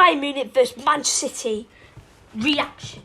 Bayern Munich versus Manchester City reaction.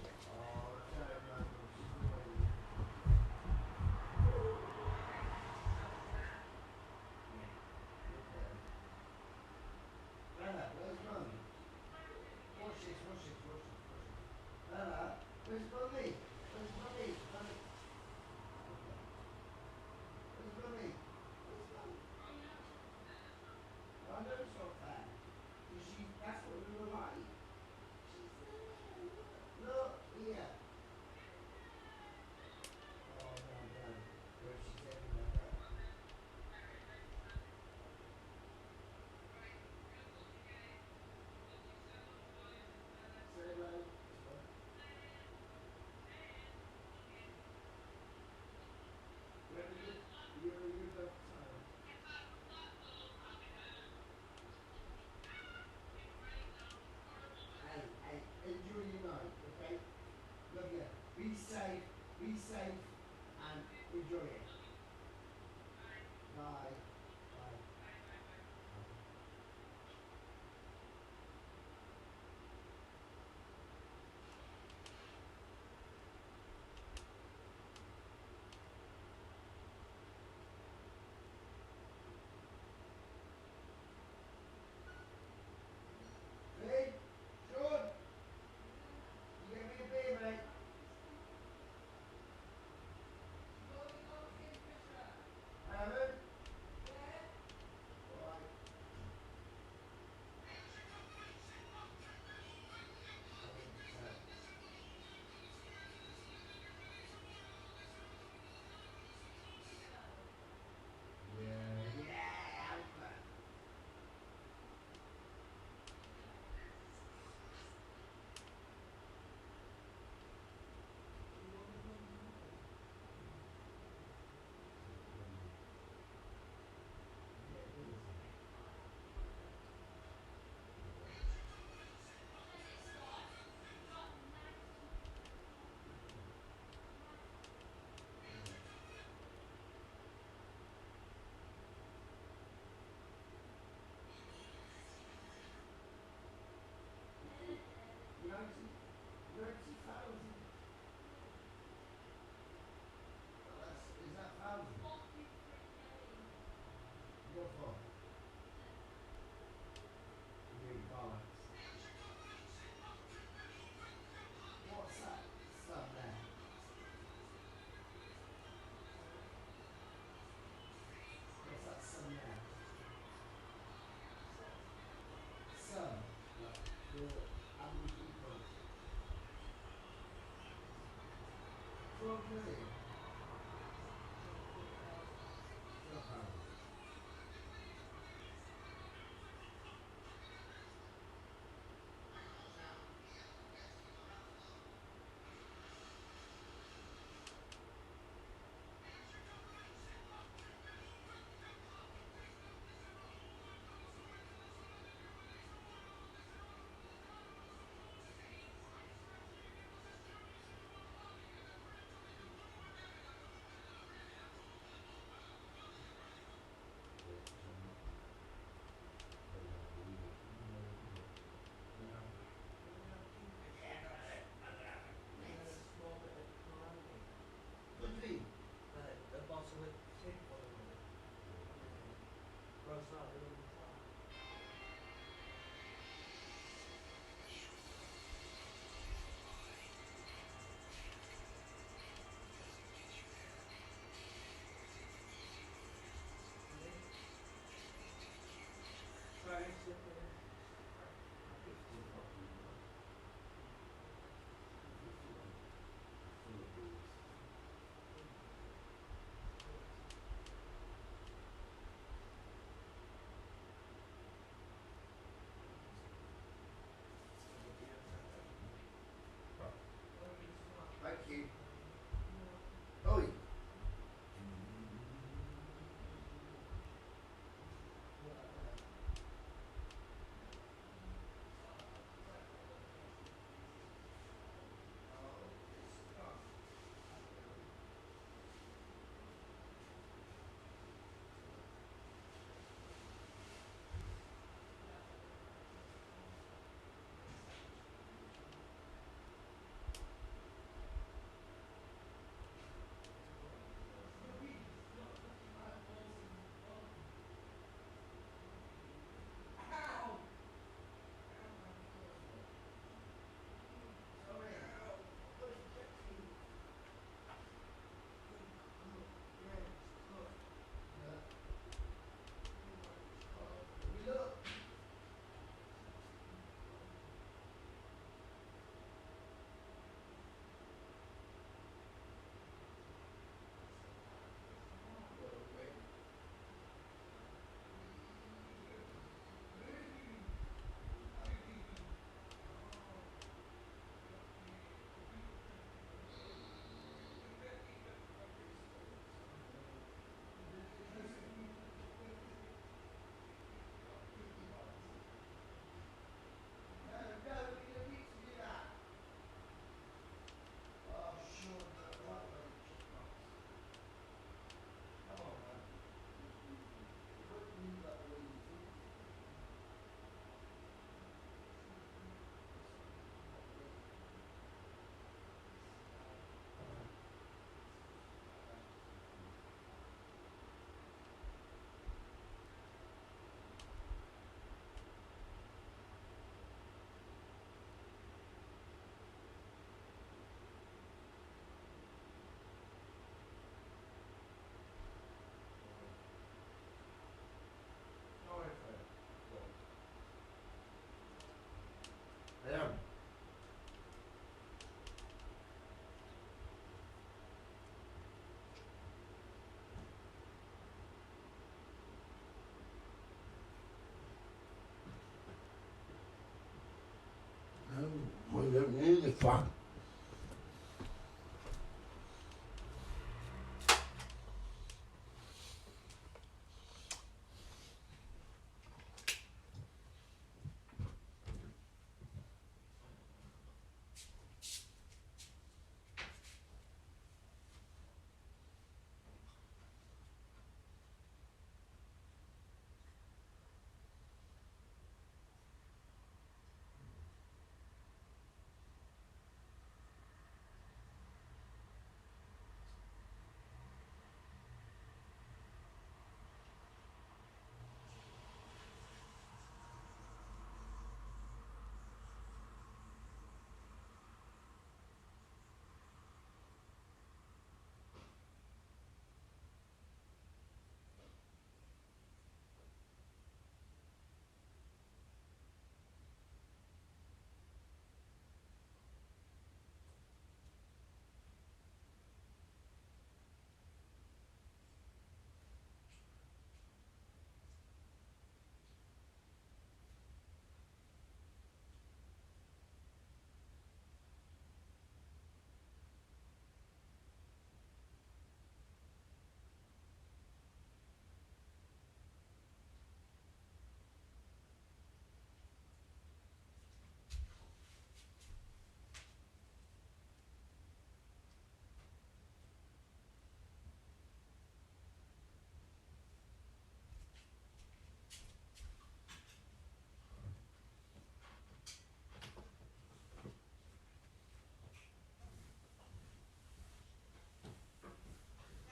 We don't need a fan.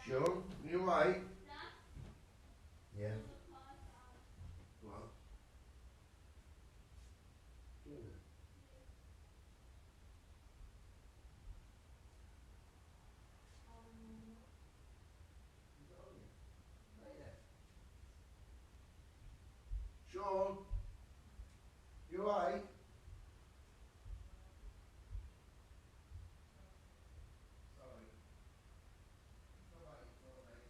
Sean, you alright? Yeah. Go on. Sean, you alright? Sorry. It's alright, it's alright.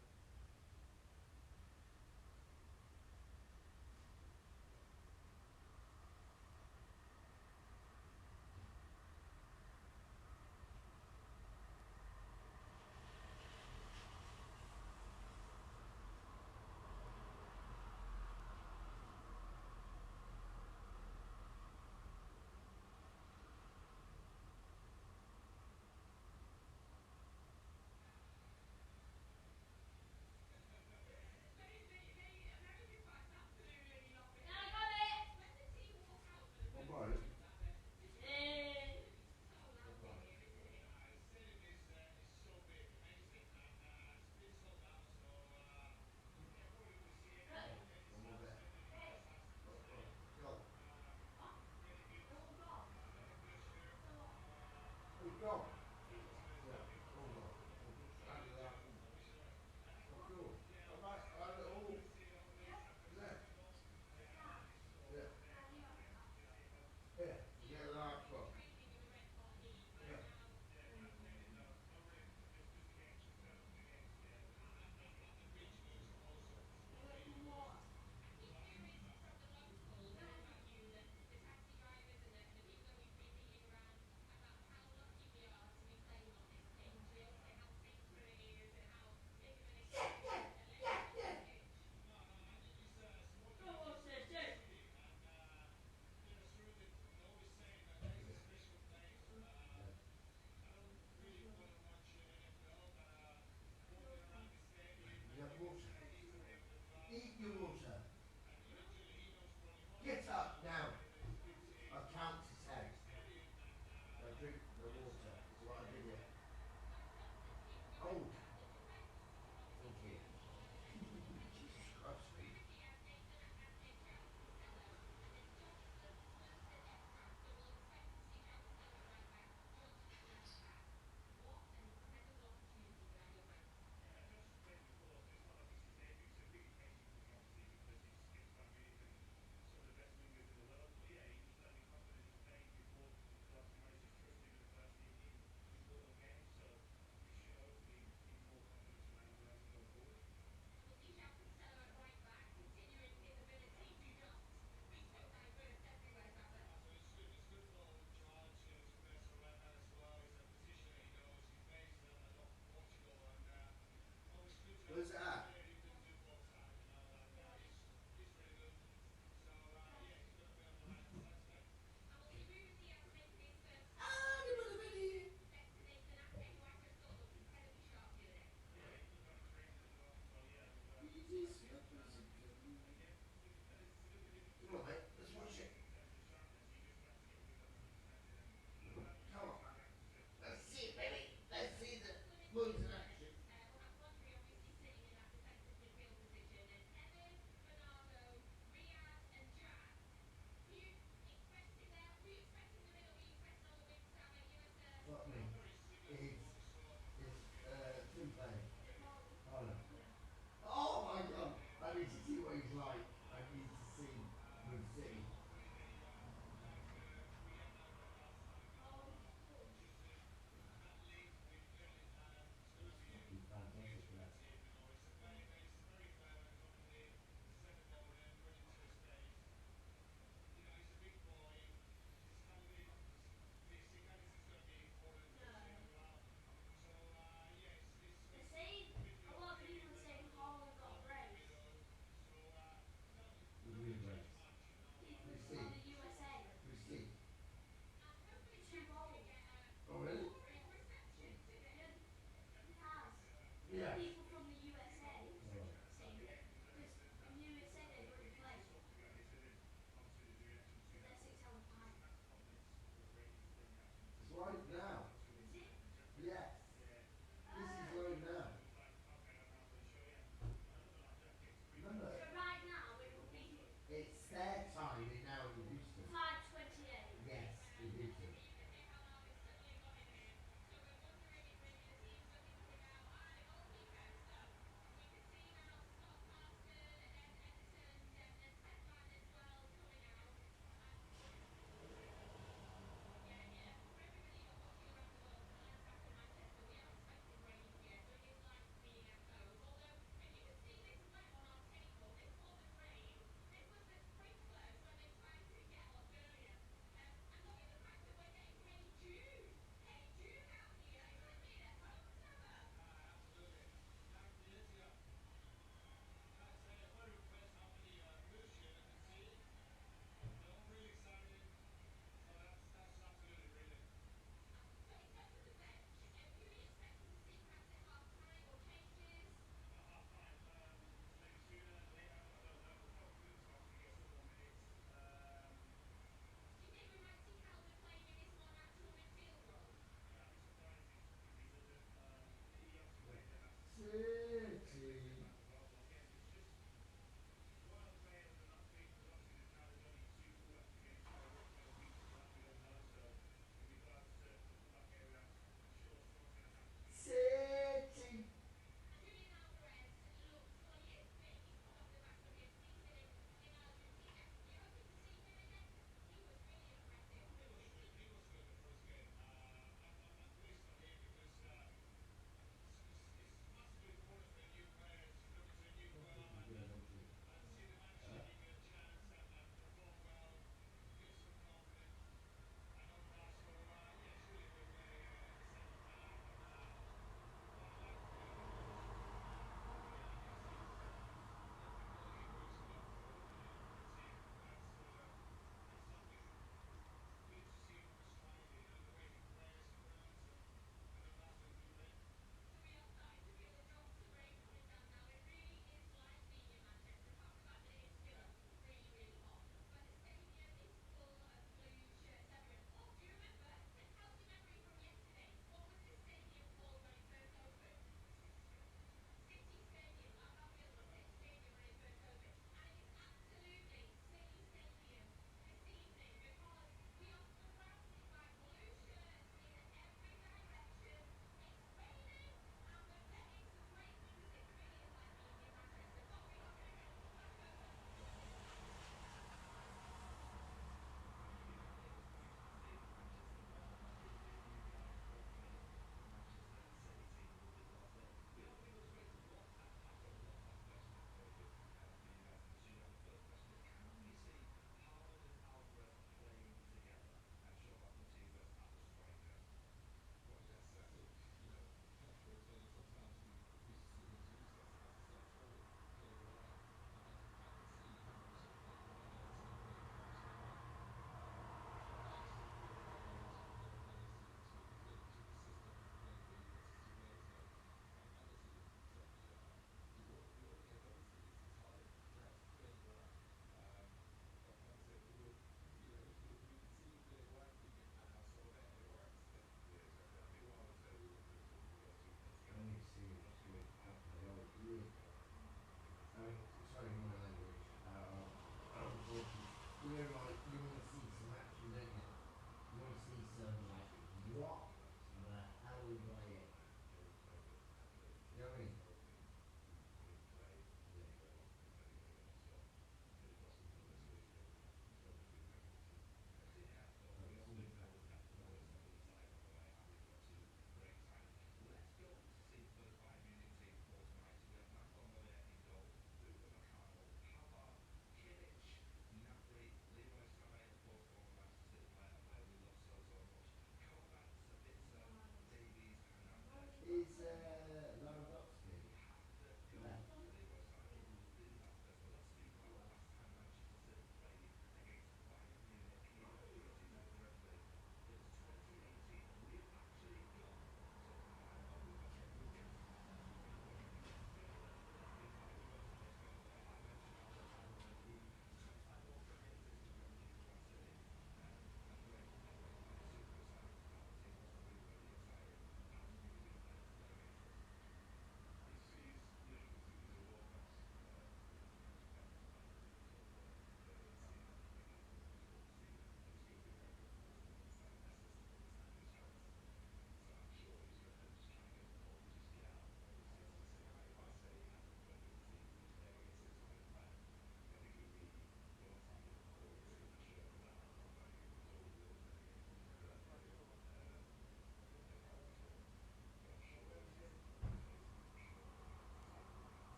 Eat your water. Get up now. I'll count to 10. Now drink the water. Is what I give you. Hold. Thank you. Jesus Christ, sweet.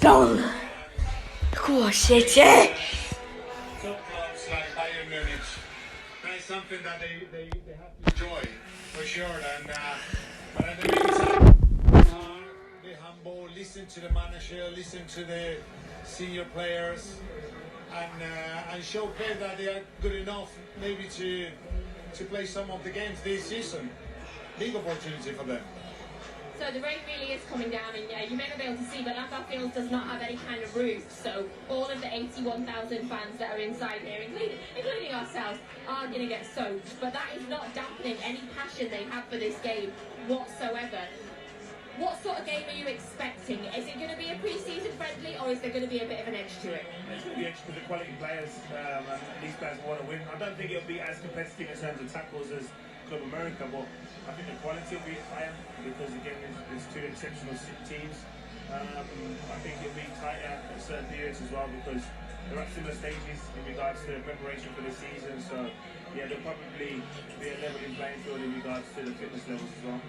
Done. Come on, City. Top clubs like Bayern Munich, that's something that they have to enjoy for sure. And but at the meantime, be humble, listen to the manager, listen to the senior players, and show players that they are good enough maybe to play some of the games this season. Big opportunity for them. So the rain really is coming down, and you may not be able to see, but Lambeth Fields does not have any kind of roof, so all of the 81,000 fans that are inside here, including ourselves, are going to get soaked. But that is not dampening any passion they have for this game whatsoever. What sort of game are you expecting? Is it going to be a pre-season friendly, or is there going to be a bit of an edge to it? It's going to be edge to the quality players, and these players want to win. I don't think it'll be as competitive in terms of tackles as Club America, but I think the quality will be higher because again it's two exceptional teams. I think it'll be tighter at certain periods as well because they're at similar stages in regards to preparation for the season. So yeah, there'll probably be a leveling playing field in regards to the fitness levels as well.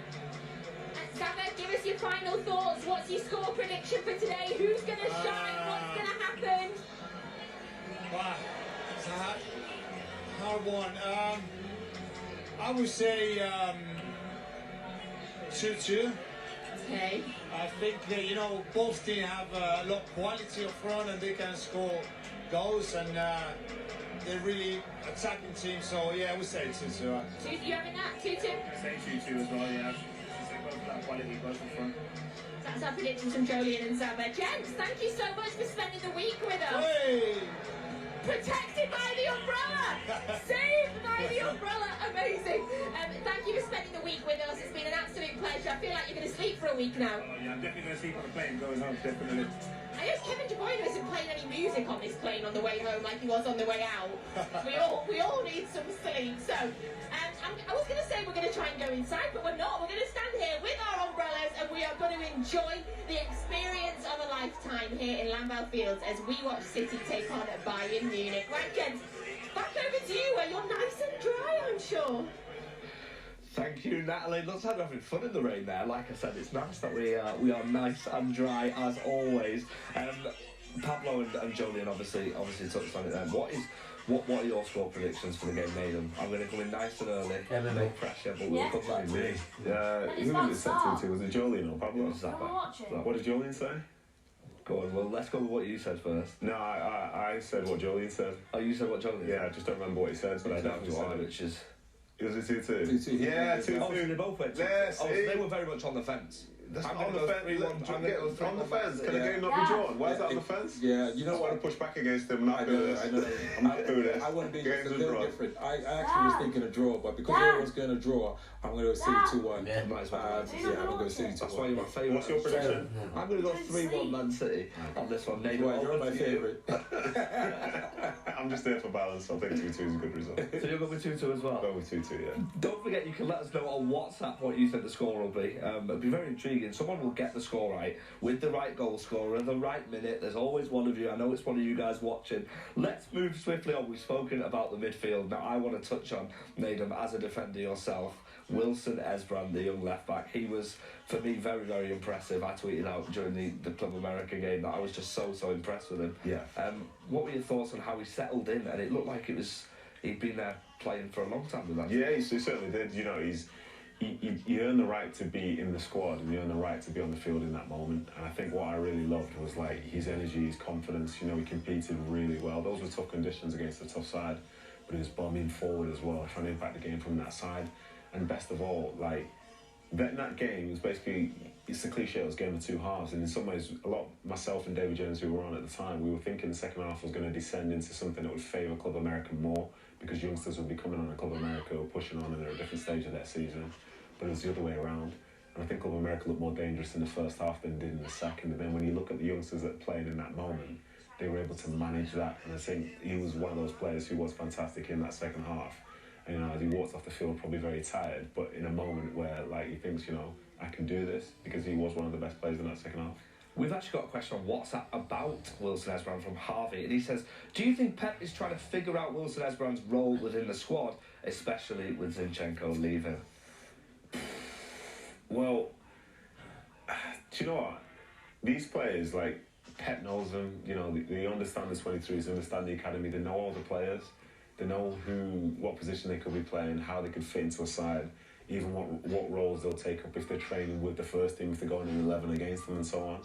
Sava, give us your final thoughts. What's your score prediction for today? Who's going to shine? What's going to happen? Wow, it's a hard one. I would say 2-2. Okay. I think that, both teams have a lot of quality up front and they can score goals and they're really attacking team. So yeah, I would say 2-2. You having that? 2-2? I say 2-2 as well, yeah. Since they both have quality, both in front. That's our predictions from Jolien and Sava. Gents, thank you so much for spending the week with us. Hey! Protected by the umbrella! Saved by the umbrella! Amazing! Thank you for spending the week with us. It's been an absolute pleasure. I feel like you're going to sleep for a week now. Oh, yeah, I'm definitely going to sleep on the plane going home, definitely. I guess Kevin De Bruyne isn't playing any music on this plane on the way home like he was on the way out. we all need some sleep. So, I was going to say we're going to try and go inside, but we're not. We're going to stand here with our umbrellas and we are going to enjoy the experience of a lifetime here in Lambeth Fields as we watch City take on Bayern Munich. Right, gents, back over to you where you're nice and dry, I'm sure. Thank you, Natalie. Looks like we're having fun in the rain there. Like I said, it's nice that we are nice and dry as always. Pablo and Jolien obviously touched on it then. What are your score predictions for the game, Nathan? I'm going to come in nice and early. No pressure, but we'll come back to me. Who was it set 2-2? Was it Jolien or Pablo? What did Jolien say? Go on, well, let's go with what you said first. No, I said what Jolien said. Oh, you said what Jolien said? Yeah, I just don't remember what he said, but I definitely said it. Which is... Was it 2-2? 2-2. Yeah, 2-2. Oh, so they both went 2-2. Yes, they were very much on the fence. That's I'm not on the fence. On the fence. Can the game not be drawn? Why is that on the fence? Yeah, you know what? I want to push back against him. I know. I'm not doing it. I want to be a little different. I actually was thinking a draw, but because everyone's going to draw, I'm going to go City 2-1. Yeah, might as well. I'm going to go City 2-1. That's why you're my favourite. What's your prediction? I'm going to go 3-1 Man City on this one. Well, you're my favourite. I'm just there for balance. I think 2-2 is a good result. So you'll go with 2-2 as well? Go with 2-2, yeah. Don't forget, you can let us know on WhatsApp what you think the score will be. It'll be very intriguing. Someone will get the score right with the right goal scorer at the right minute. There's always one of you. I know it's one of you guys watching. Let's move swiftly on. We've spoken about the midfield. Now I want to touch on, Nadam, as a defender yourself, Wilson Esbrand, the young left back. He was, for me, very, very impressive. I tweeted out during the Club America game that I was just so impressed with him. Yeah. What were your thoughts on how he settled in? And it looked like he'd been there playing for a long time with that. Yeah, he certainly did. He earned the right to be in the squad and he earned the right to be on the field in that moment. And I think what I really loved was his energy, his confidence. He competed really well. Those were tough conditions against a tough side, but he was bombing forward as well, trying to impact the game from that side. And best of all, that game was basically, it's the cliche, it was a game of two halves. And in some ways, myself and David Jones, who were on at the time, we were thinking the second half was going to descend into something that would favour Club America more, because youngsters would be coming on at Club America or pushing on and they're at a different stage of their season. But it was the other way around. And I think Club America looked more dangerous in the first half than it did in the second. And then when you look at the youngsters that played in that moment, they were able to manage that. And I think he was one of those players who was fantastic in that second half. And as he walked off the field, probably very tired, but in a moment where he thinks, I can do this, because he was one of the best players in that second half. We've actually got a question on WhatsApp about Wilson Esbrand from Harvey, and he says, do you think Pep is trying to figure out Wilson Esbrand's role within the squad, especially with Zinchenko leaving? Well, do you know what? These players, Pep knows them. You know, they understand the 23s, they understand the academy. They know all the players. They know what position they could be playing, how they could fit into a side, even what roles they'll take up if they're training with the first team, if they're going in 11 against them, and so on.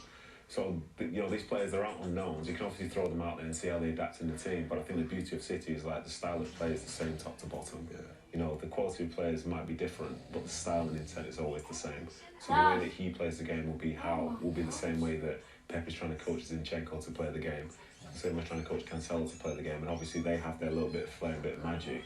So, you know, these players, they're out unknowns. You can obviously throw them out there and see how they adapt in the team, but I think the beauty of City is like the style of play is the same top to bottom. Yeah. You know, the quality of players might be different, but the style and intent is always the same. So the way that he plays the game will be the same way that Pep is trying to coach Zinchenko to play the game. The same way trying to coach Cancelo to play the game. And obviously they have their little bit of flair, a bit of magic,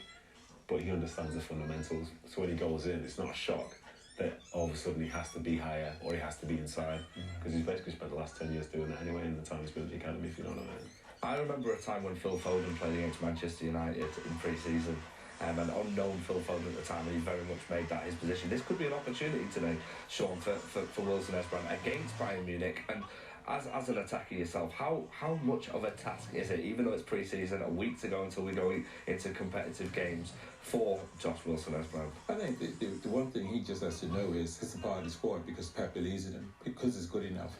but he understands the fundamentals. So when he goes in, it's not a shock that all of a sudden he has to be higher or he has to be inside, because he's basically spent the last 10 years doing that anyway in the time he's been at the academy, if you know what I mean. I remember a time when Phil Foden played against Manchester United in pre-season, an unknown Phil Foden at the time, and he very much made that his position. This could be an opportunity today, Sean, for Wilson Esperant against Bayern Munich. And as an attacker yourself, how much of a task is it, even though it's pre-season, a week to go until we go into competitive games, for Josh Wilson Esperant? I think the one thing he just has to know is it's a part of the squad because Pep believes in him, because it's good enough,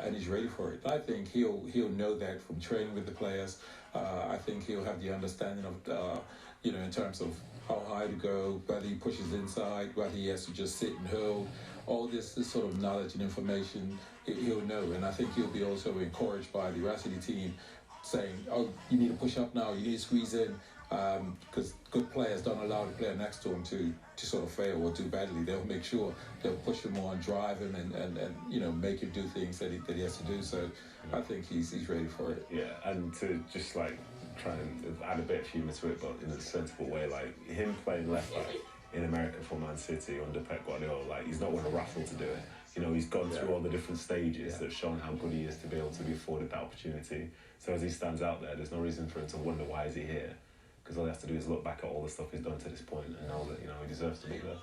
and he's ready for it. I think he'll know that from training with the players. I think he'll have the understanding of, in terms of how high to go, whether he pushes inside, whether he has to just sit and hold. All this sort of knowledge and information he'll know, and I think he'll be also encouraged by the rest of the team saying, oh, you need to push up now, you need to squeeze in, because good players don't allow the player next to him to sort of fail or do badly. They'll make sure they'll push him on, drive him, and make him do things that he has to do. So I think he's ready for it. Yeah, and to just like try and add a bit of humour to it, but in a sensible way, like him playing left back in America for Man City under Pep Guardiola, like he's not going to raffle to do it. You know, he's gone through all the different stages that have shown how good he is to be able to be afforded that opportunity. So as he stands out there, there's no reason for him to wonder why is he here, because all he has to do is look back at all the stuff he's done to this point and know that, you know, he deserves to be there.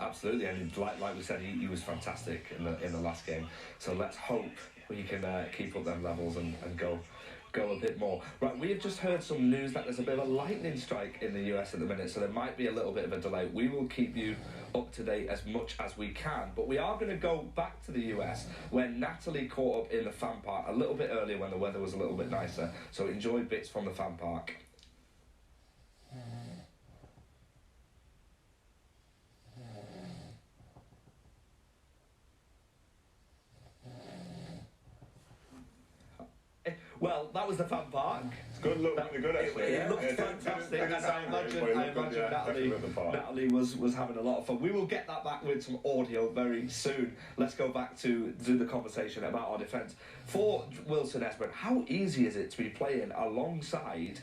Absolutely, and like we said, he was fantastic in the last game. So let's hope we can keep up them levels and go a bit more. Right, we have just heard some news that there's a bit of a lightning strike in the US at the minute, so there might be a little bit of a delay. We will keep you up to date as much as we can, but we are going to go back to the US where Natalie caught up in the fan park a little bit earlier when the weather was a little bit nicer, so enjoy bits from the fan park. Well, that was the fan park. It's good, really good actually. It looked fantastic, and I imagine Natalie was having a lot of fun. We will get that back with some audio very soon. Let's go back to the conversation about our defence. For Wilson Esperant, how easy is it to be playing alongside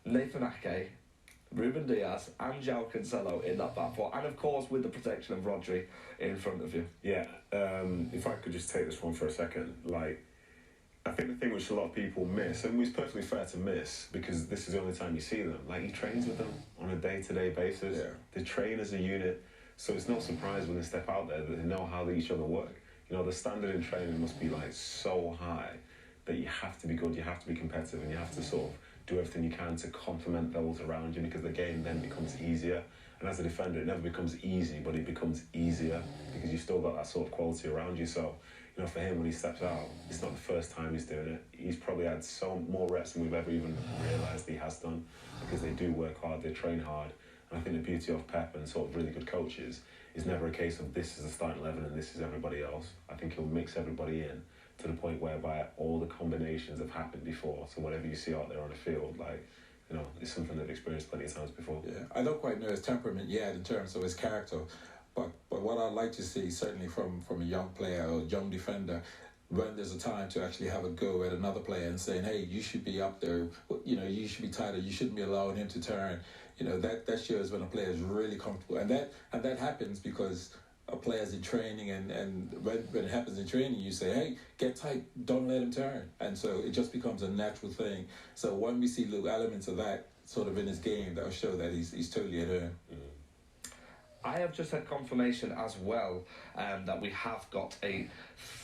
Nathan Ake, Ruben Diaz and João Cancelo in that back four, and of course with the protection of Rodri in front of you? Yeah, if I could just take this one for a second, like, I think the thing which a lot of people miss, and it's perfectly fair to miss, because this is the only time you see them, like he trains with them on a day-to-day basis. Yeah. They train as a unit, so it's no surprise when they step out there that they know how each other work. You know, the standard in training must be like so high that you have to be good, you have to be competitive, and you have to sort of do everything you can to complement those around you, because the game then becomes easier. And as a defender, it never becomes easy, but it becomes easier because you've still got that sort of quality around you. So, you know, for him, when he steps out, it's not the first time he's doing it. He's probably had so more reps than we've ever even realised he has done, because they do work hard, they train hard. And I think the beauty of Pep and sort of really good coaches is never a case of this is the starting 11 and this is everybody else. I think he'll mix everybody in to the point whereby all the combinations have happened before. So whatever you see out there on the field, like, you know, it's something they've experienced plenty of times before. Yeah, I don't quite know his temperament yet in terms of his character, but what I'd like to see, certainly from a young player or young defender, when there's a time to actually have a go at another player and saying, hey, you should be up there, you know, you should be tighter, you shouldn't be allowing him to turn. You know, that shows when a player is really comfortable. And that happens because a player's in training, and when it happens in training, you say, hey, get tight, don't let him turn. And so it just becomes a natural thing. So when we see little elements of that sort of in his game, that'll show that he's totally at home. I have just had confirmation as well that we have got a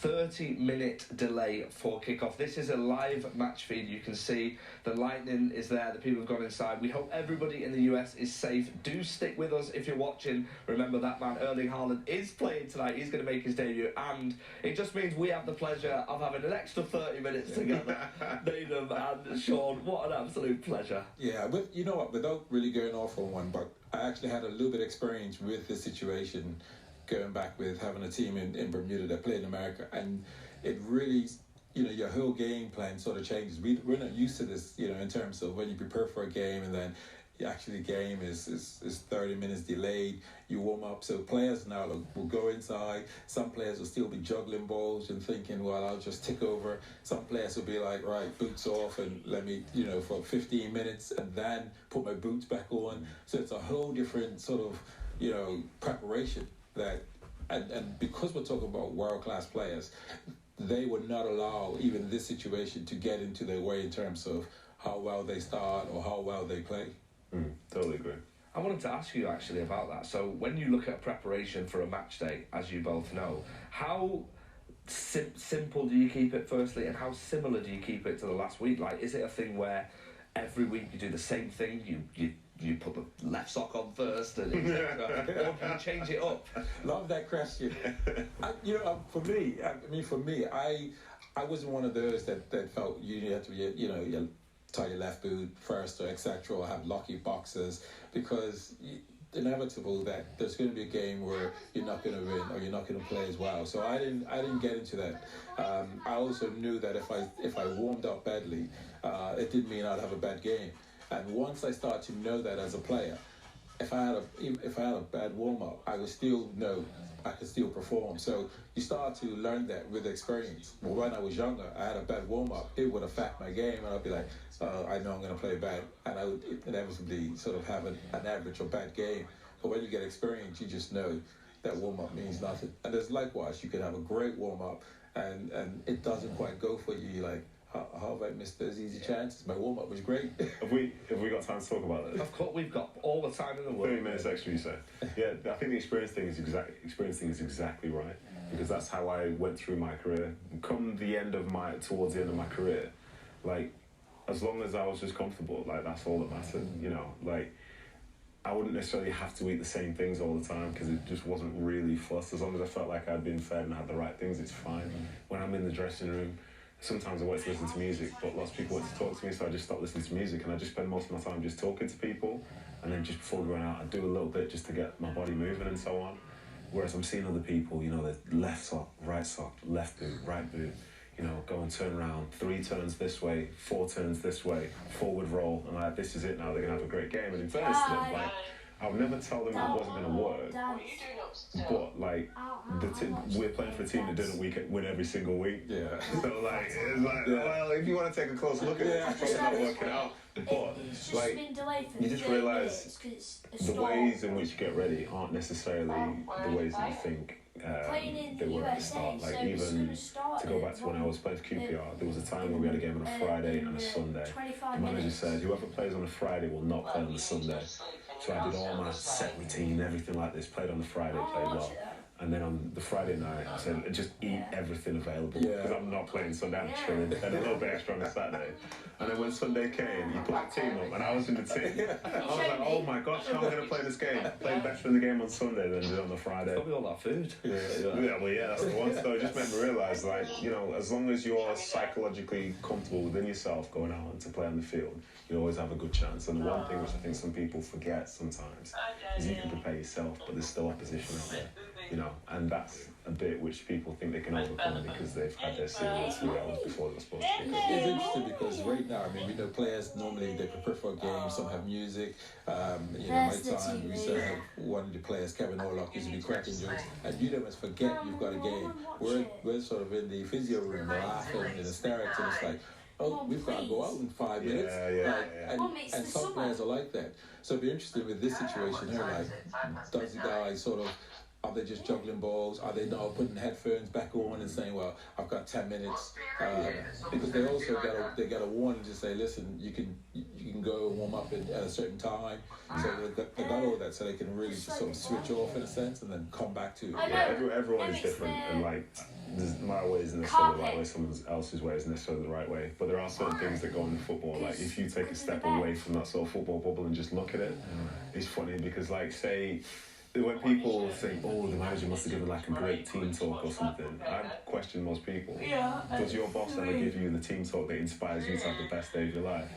30-minute delay for kickoff. This is a live match feed. You can see the lightning is there, the people have gone inside. We hope everybody in the US is safe. Do stick with us if you're watching. Remember that man Erling Haaland is playing tonight. He's going to make his debut, and it just means we have the pleasure of having an extra 30 minutes together. Needham and Sean, what an absolute pleasure. Yeah, but you know what, without really going off on one, but I actually had a little bit of experience with this situation, going back with having a team in Bermuda that played in America, and it really, you know, your whole game plan sort of changes. We're not used to this, you know, in terms of when you prepare for a game and then actually the game is 30 minutes delayed. You warm up, so players now will go inside. Some players will still be juggling balls and thinking, well, I'll just tick over. Some players will be like, right, boots off and let me, you know, for 15 minutes and then put my boots back on. So it's a whole different sort of, you know, preparation that, and because we're talking about world-class players, they would not allow even this situation to get into their way in terms of how well they start or how well they play. Totally agree. I wanted to ask you actually about that. So when you look at preparation for a match day, as you both know, how simple do you keep it firstly, and how similar do you keep it to the last week? Like, is it a thing where every week you do the same thing? You put the left sock on first, and or do you change it up? Love that question. For me, I wasn't one of those that felt you had to, you know, tie your left boot first or etc. or have lucky boxes, because it's inevitable that there's going to be a game where you're not going to win or you're not going to play as well. So I didn't get into that. I also knew that if I warmed up badly, it didn't mean I'd have a bad game. And once I started to know that as a player, if I had a bad warm up, I would still know I could still perform. So you start to learn that with experience. Well, when I was younger, I had a bad warm up. It would affect my game, and I'd be like, I know I'm going to play bad, and I would inevitably sort of have an average or bad game. But when you get experience, you just know that warm up means nothing. And there's likewise, you could have a great warm up, and it doesn't quite go for you. You're like, how have I missed those easy chances? My warm up was great. Have we got time to talk about it? Of course, we've got all the time in the world. 30 minutes extra, you say? Yeah, I think the experience thing is exactly right, because that's how I went through my career. Towards the end of my career, like, as long as I was just comfortable, like, that's all that mattered. You know, like, I wouldn't necessarily have to eat the same things all the time because it just wasn't really fussed. As long as I felt like I'd been fed and had the right things, it's fine. When I'm in the dressing room, sometimes I wait to listen to music, but lots of people want to talk to me, so I just stop listening to music, and I just spend most of my time just talking to people, and then just before we run out, I do a little bit just to get my body moving and so on. Whereas I'm seeing other people, you know, the left sock, left boot, right boot, you know, go and turn around, 3 turns this way, 4 turns this way, forward roll, and like, this is it now, they're going to have a great game. And in fairness to them, like, I would never tell them it wasn't going to work, but like, we're playing for a team that doesn't win every single week. Yeah. So like, it's like, well, if you want to take a close look at it, it's probably not working out. But like, you just realise the ways in which you get ready aren't necessarily the ways that you think they were at the start. Like, even to go back to when I was playing for QPR, there was a time where we had a game on a Friday and a Sunday. The manager said, whoever plays on a Friday will not play on the Sunday. So I did all my set routine, everything like this, played on the Friday, played well. And then on the Friday night, I said, just eat everything available, because I'm not playing Sunday, I'm chilling, and a little bit extra on the Saturday. And then when Sunday came, you put the team up, and I was in the team. I was like, oh my gosh, how am I going to play this game? Played better in the game on Sunday than did on the Friday. Probably all that food. Yeah, that's the one. So it just made me realise, like, you know, as long as you're psychologically comfortable within yourself going out to play on the field, you always have a good chance. And the one thing which I think some people forget sometimes is you can prepare yourself, but there's still opposition out there, you know, and that's a bit which people think they can overcome because they've had their series 3 hours before they were supposed to kick off. It's interesting because right now, I mean, we know players normally they prepare for a game. Some have music. You know, my time we used to have one of the players, Kevin Orlock, used to be cracking jokes, and you don't forget you've got a game. We're sort of in the physio room laughing and hysterics, and it's like, oh, we've got to go out in 5 minutes. And some players are like that. So it'd be interesting with this situation here, like, does the guy sort of Are they just juggling balls? Are they now putting headphones back on and saying, "Well, I've got 10 minutes"? Because they also got a warning to say, "Listen, you can go and warm up at a certain time." So they got all that, so they can really just sort of switch off in a sense and then come back to it. Yeah, everyone is different, and like my way isn't necessarily the right way. Someone else's way isn't necessarily the right way. But there are certain things that go into football. Like if you take a step away from that sort of football bubble and just look at it, it's funny because like say. When people think, oh, the manager must have given like a great team talk or something, I question most people. Does your boss ever give you the team talk that inspires you to have the best day of your life?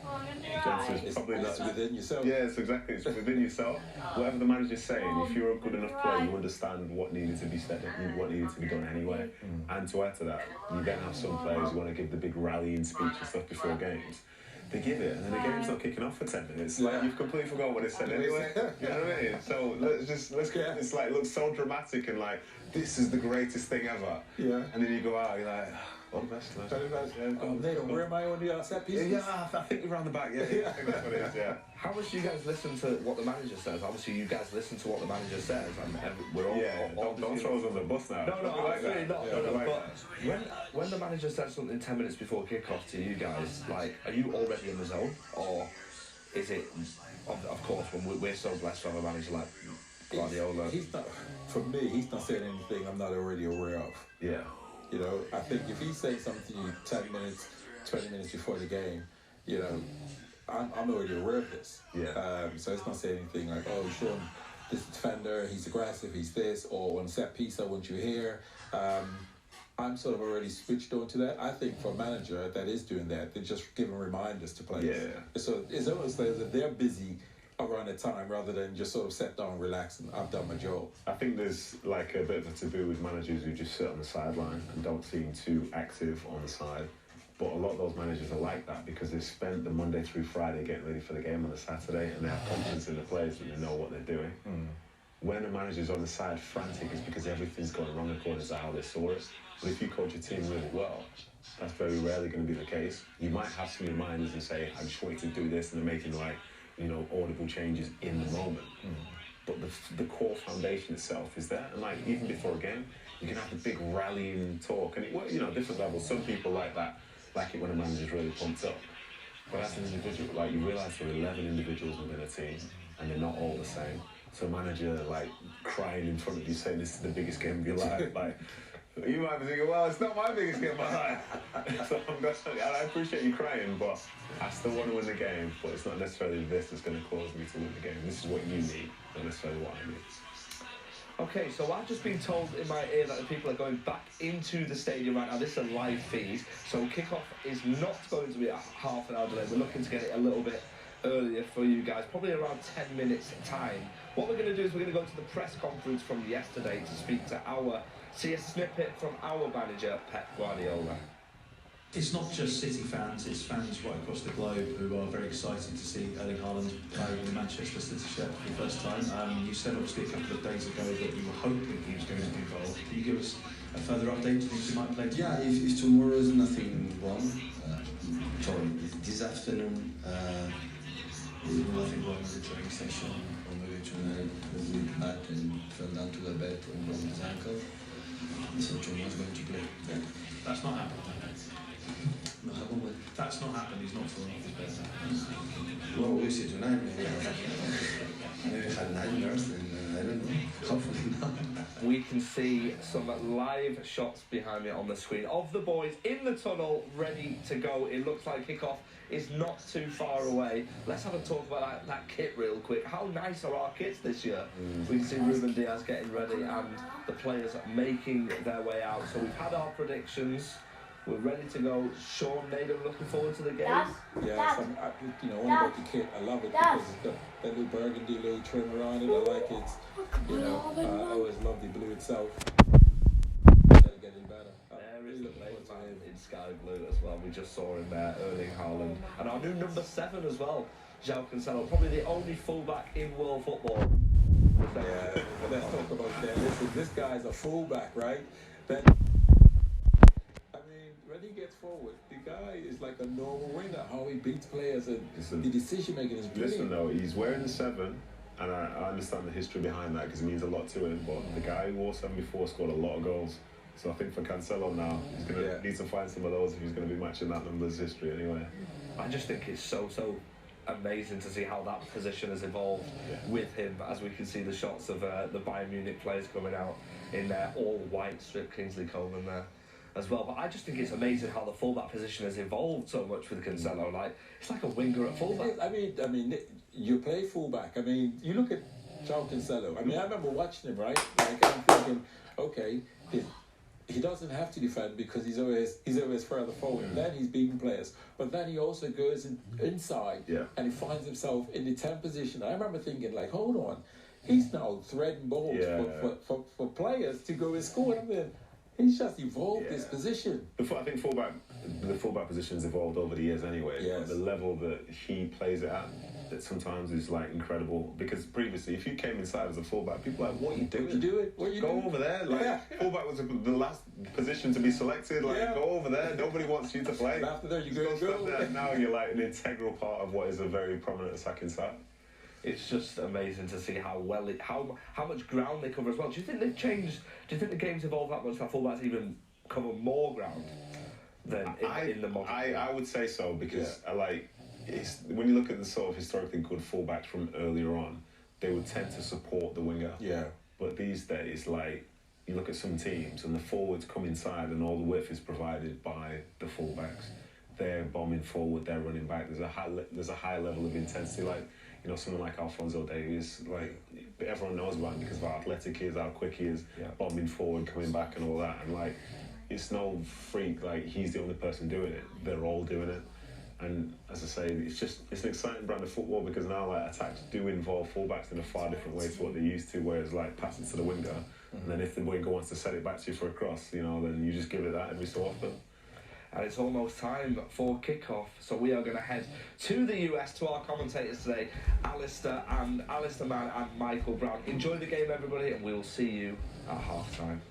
It's probably It's within yourself. Yeah, it's exactly. It's within yourself. Whatever the manager's saying, if you're a good enough player, you understand what needed to be said and what needed to be done anyway. And to add to that, you then have some players who want to give the big rallying speech and stuff before games. They give it, and then the game's not kicking off for 10 minutes. Like you've completely forgot what it said anyway. You know what I mean? So let's get it's like looks so dramatic and like this is the greatest thing ever. Yeah. And then you go out, you're like, all the best. Where am I on the set pieces? Yeah, I think you're around the back. Yeah, I think that's what it is. Yeah. How much do you guys listen to what the manager says? Obviously, you guys listen to what the manager says, and we're all. Yeah, don't throw us under the bus now. No, absolutely not. Yeah, but when the manager says something 10 minutes before kickoff to you guys, like, are you already in the zone, or is it? Of course, when we're so blessed to have a manager like Guardiola. He's not. For me, he's not saying anything I'm not already aware of. Yeah. You know, I think if he's saying something to you 10 minutes, 20 minutes before the game, you know, I'm already aware of this. Yeah. So it's not saying anything like, oh, Sean, this defender, he's aggressive, he's this, or on set piece, I want you here. I'm sort of already switched on to that. I think for a manager that is doing that, they're just giving reminders to players. Yeah. So it's almost like that they're busy around the time rather than just sort of sit down, relax, and I've done my job. I think there's like a bit of a taboo with managers who just sit on the sideline and don't seem too active on the side. But a lot of those managers are like that because they've spent the Monday through Friday getting ready for the game on the Saturday and they have confidence in the players and they know what they're doing. When a manager's on the side frantic, it's because everything's going wrong according to how they saw it. But if you coach your team really well, that's very rarely going to be the case. You might have some reminders and say, I just want you to do this, and they're making like, you know, audible changes in the moment. But the core foundation itself is there. And like even before a game, you can have the big rallying talk. And you know, different levels. Some people like that, like it when a manager's really pumped up. But as an individual, like you realise there are 11 individuals within a team, and they're not all the same. So a manager like crying in front of you saying this is the biggest game of your life, like you might be thinking, well, it's not my biggest game of my life. So I appreciate you crying, but I still want to win the game, but it's not necessarily this that's going to cause me to win the game. This is what you need, not necessarily what I need. Okay, so I've just been told in my ear that the people are going back into the stadium right now. This is a live feed, so kickoff is not going to be a half an hour delay. We're looking to get it a little bit earlier for you guys, probably around 10 minutes time. What we're going to do is we're going to go to the press conference from yesterday to see a snippet from our manager, Pep Guardiola. It's not just City fans, it's fans right across the globe who are very excited to see Erling Haaland play in the Manchester City shirt for the first time. You said obviously a couple of days ago that you were hoping he was going to be involved. Can you give us a further update? Do you think he might play tomorrow? Yeah, if tomorrow is nothing wrong, this afternoon nothing wrong with the training session, or maybe tonight was a bit bad and fell down to the bed and broke his ankle. So tomorrow's going to play. Yeah. That's not happened. Not happened with. That's not happened. He's not fallen off his bed. Well, we'll see tonight. Maybe had nightmares, and I don't know. Hopefully not. We can see some live shots behind me on the screen of the boys in the tunnel, ready to go. It looks like kickoff is not too far away. Let's have a talk about that kit real quick. How nice are our kits this year? We can see Ruben Diaz getting ready and the players making their way out. So we've had our predictions. We're ready to go. Sean, Nathan, looking forward to the game. Yeah, one about the kit, I love it because it's got that little burgundy little trim around it. I like it. You know, I always love the blue itself. It's getting better. There is the name in sky blue as well. We just saw him there, Erling Haaland. And our new number 7 as well, João Cancelo. Probably the only fullback in world football. Yeah, but let's talk about that. Listen, this guy's a fullback, right? When he gets forward, the guy is like a normal winger. How he beats players and the decision making is brilliant. Listen though, he's wearing the 7, And I understand the history behind that because it means a lot to him. But the guy who wore 74 scored a lot of goals. So I think for Cancelo now, he's going to need to find some of those if he's going to be matching that numbers history anyway. I just think it's so amazing to see how that position has evolved with him, as we can see the shots of the Bayern Munich players coming out in their all-white strip, Kingsley Coman there as well. But I just think it's amazing how the fullback position has evolved so much with Cancelo. Like, it's like a winger at fullback. I mean, you play fullback. I mean, you look at João Cancelo. I mean, I remember watching him, right? Like, I'm thinking, okay, he doesn't have to defend because he's always further forward. Then he's beating players, but then he also goes inside and he finds himself in the 10 position. I remember thinking, like, hold on, he's now threading balls for players to go and score. I mean, he's just evolved his position. I think the fullback position's evolved over the years anyway. Yes. The level that he plays it at, that sometimes is like incredible. Because previously, if you came inside as a fullback, people were like, "What are you doing? What you go doing? over there." Like fullback was the last position to be selected. Like go over there. Nobody wants you to play. And after that, you go. There. Now you're like an integral part of what is a very prominent attacking side. It's just amazing to see how well how much ground they cover as well. Do you think they've changed? Do you think the game's evolved that much that fullbacks even cover more ground than in the modern? I would say so because when you look at the sort of historically good fullbacks from earlier on, they would tend to support the winger. Yeah. But these days, like, you look at some teams and the forwards come inside and all the width is provided by the fullbacks. They're bombing forward, they're running back. There's a high level of intensity. Like, you know, someone like Alphonso Davies, like, everyone knows about him because of how athletic he is, how quick he is, bombing forward, coming back and all that. And, like, it's no freak, like, he's the only person doing it. They're all doing it. And as I say, it's an exciting brand of football because now, like, attacks do involve fullbacks in a far different way to what they used to, whereas, like, pass it to the winger, and then if the winger wants to set it back to you for a cross, you know, then you just give it that every so often. And it's almost time for kickoff, so we are going to head to the US to our commentators today, Alistair Mann and Michael Brown. Enjoy the game, everybody, and we'll see you at half-time.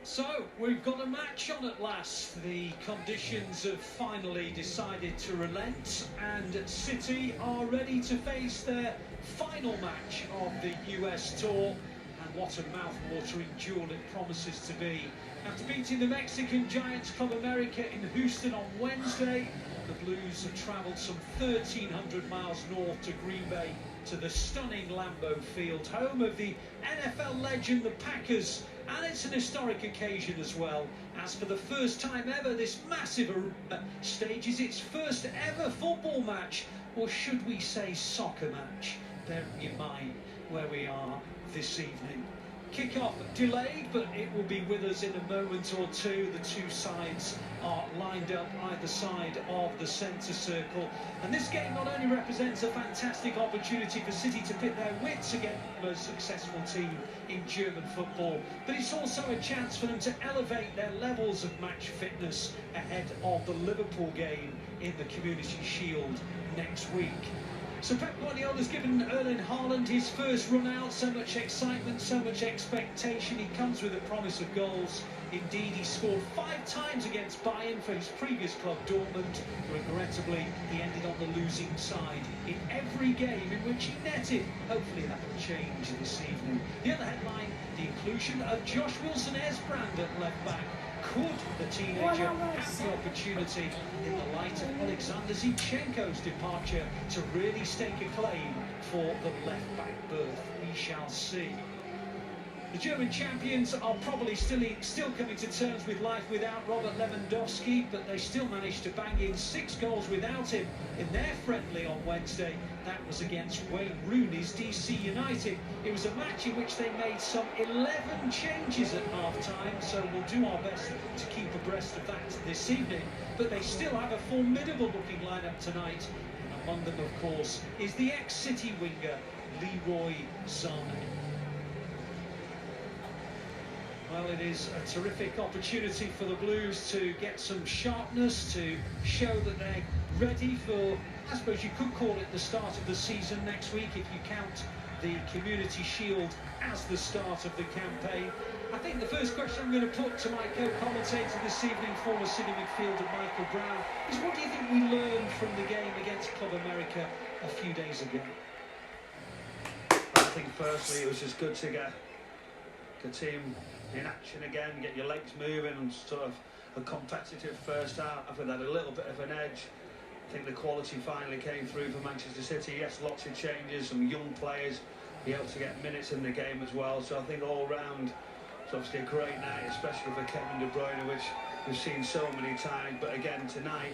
So, we've got a match on at last. The conditions have finally decided to relent, and City are ready to face their final match of the US tour. And what a mouth-watering duel it promises to be. After beating the Mexican giants Club America in Houston on Wednesday, the Blues have travelled some 1,300 miles north to Green Bay to the stunning Lambeau Field, home of the NFL legend, the Packers. And it's an historic occasion as well, as for the first time ever, this massive arena stages its first ever football match, or should we say soccer match, bearing in mind where we are this evening. Kickoff delayed, but it will be with us in a moment or two. The two sides are lined up either side of the centre circle. And this game not only represents a fantastic opportunity for City to pit their wits against the most successful team in German football, but it's also a chance for them to elevate their levels of match fitness ahead of the Liverpool game in the Community Shield next week. So Pep Guardiola's given Erling Haaland his first run out. So much excitement, so much expectation. He comes with a promise of goals. Indeed, he scored 5 times against Bayern for his previous club, Dortmund. Regrettably, he ended on the losing side in every game in which he netted. Hopefully that will change this evening. The other headline, the inclusion of Josh Wilson-Esbrand at left back. Could the teenager have the opportunity in the light of Alexander Zinchenko's departure to really stake a claim for the left-back berth? We shall see. The German champions are probably still coming to terms with life without Robert Lewandowski, but they still managed to bang in 6 goals without him in their friendly on Wednesday. That was against Wayne Rooney's DC United. It was a match in which they made some 11 changes at half-time, so we'll do our best to keep abreast of that this evening. But they still have a formidable-looking lineup tonight. And among them, of course, is the ex-City winger, Leroy Sané. Well, it is a terrific opportunity for the Blues to get some sharpness, to show that they're ready for, I suppose you could call it the start of the season next week if you count the Community Shield as the start of the campaign. I think the first question I'm going to put to my co-commentator this evening, former City midfielder Michael Brown, is what do you think we learned from the game against Club America a few days ago? I think firstly it was just good to get the team in action again, get your legs moving, and sort of a competitive first half. I think that had a little bit of an edge. I think the quality finally came through for Manchester City. Yes, lots of changes, some young players be able to get minutes in the game as well. So I think all round it's obviously a great night, especially for Kevin De Bruyne, which we've seen so many times. But again tonight,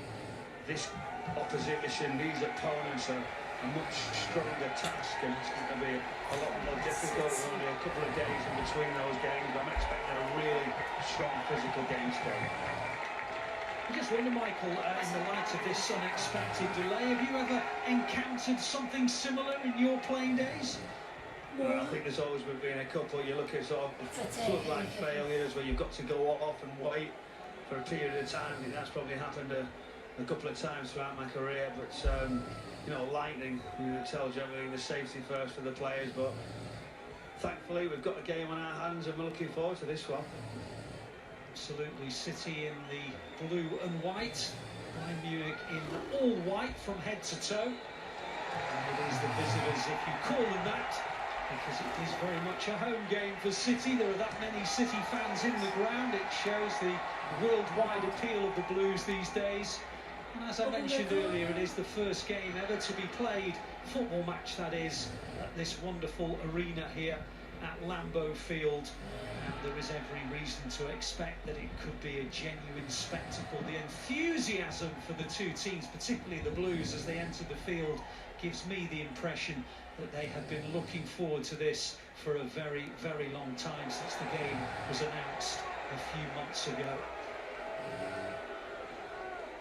this opposition, these opponents are a much stronger task, and it's going to be a lot more difficult. Only a couple of days in between those games. I'm expecting a really strong physical game today. I just wonder, Michael, in the light of this unexpected delay, have you ever encountered something similar in your playing days? Well, I think there's always been a couple. You look at sort of floodlight failures where you've got to go off and wait for a period of time. I think that's probably happened a couple of times throughout my career. But you know, lightning, it tells you everything. The safety first for the players. But thankfully, we've got a game on our hands, and we're looking forward to this one. Absolutely, City in the blue and white, Bayern Munich in all white from head to toe. And it is the visitors, if you call them that, because it is very much a home game for City. There are that many City fans in the ground. It shows the worldwide appeal of the Blues these days. And as I mentioned earlier, it is the first game ever to be played, football match that is, at this wonderful arena here at Lambeau Field. And there is every reason to expect that it could be a genuine spectacle. The enthusiasm for the two teams, particularly the Blues, as they enter the field, gives me the impression that they have been looking forward to this for a very, very long time, since the game was announced a few months ago.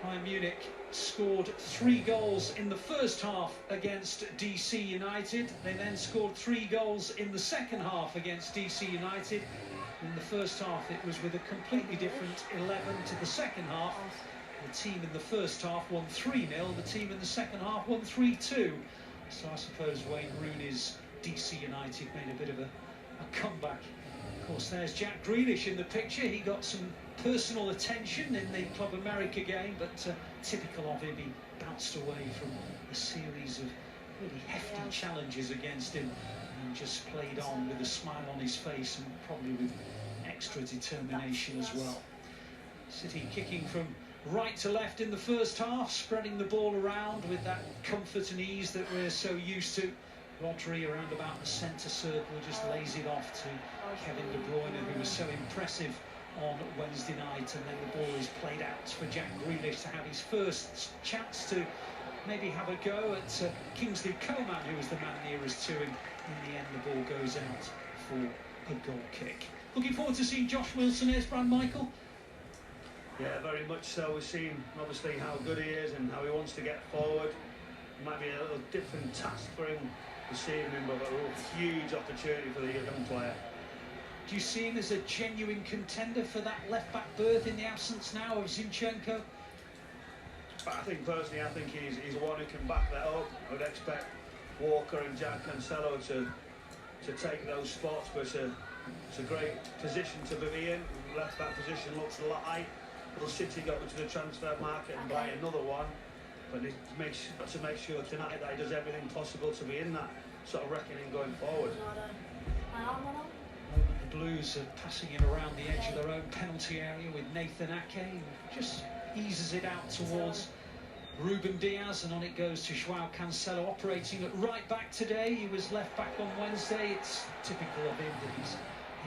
Bayern Munich scored 3 goals in the first half against DC United. They then scored 3 goals in the second half against DC United. In the first half, it was with a completely different 11 to the second half. The team in the first half won 3-0. The team in the second half won 3-2. So I suppose Wayne Rooney's DC United made a bit of a comeback. Of course, there's Jack Grealish in the picture. He got some personal attention in the Club America game, but typical of him, he bounced away from a series of really hefty challenges against him and just played on with a smile on his face and probably with extra determination as well. City kicking from right to left in the first half, spreading the ball around with that comfort and ease that we're so used to. Rodri around about the centre circle just lays it off to Kevin De Bruyne, who was so impressive on Wednesday night, and then the ball is played out for Jack Grealish to have his first chance to maybe have a go at Kingsley Coman, who was the man nearest to him. In the end, the ball goes out for a goal kick. Looking forward to seeing Josh Wilson as Brand, Michael. Yeah, very much so. We've seen obviously how good he is and how he wants to get forward. It might be a little different task for him this evening, but a huge opportunity for the young player. Do you see him as a genuine contender for that left-back berth in the absence now of Zinchenko? I think personally, I think he's one who can back that up. I would expect Walker and Jack Cancelo to take those spots, but it's a great position to be in. Left-back position looks light. Will City go to the transfer market and buy another one? But he got to make sure tonight that he does everything possible to be in that sort of reckoning going forward. The Blues are passing it around the edge of their own penalty area with Nathan Ake, who just eases it out towards Ruben Diaz, and on it goes to Joao Cancelo, operating at right back today. He was left back on Wednesday. It's typical of him that he's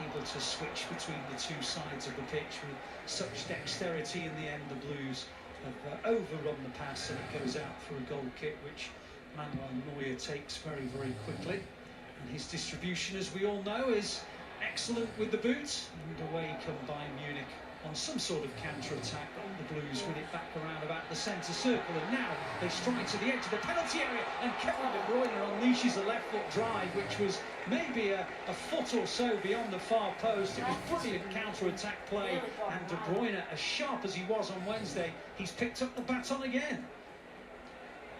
able to switch between the two sides of the pitch with such dexterity. In the end, the Blues have overrun the pass, and it goes out for a goal kick, which Manuel Neuer takes very, very quickly. And his distribution, as we all know, is excellent with the boot. And away come Bayern Munich on some sort of counter-attack. The Blues win it back around about the centre circle, and now they strike to the edge of the penalty area, and Kevin De Bruyne unleashes a left-foot drive, which was maybe a foot or so beyond the far post. It was brilliant counter-attack play, and De Bruyne, as sharp as he was on Wednesday, he's picked up the baton again.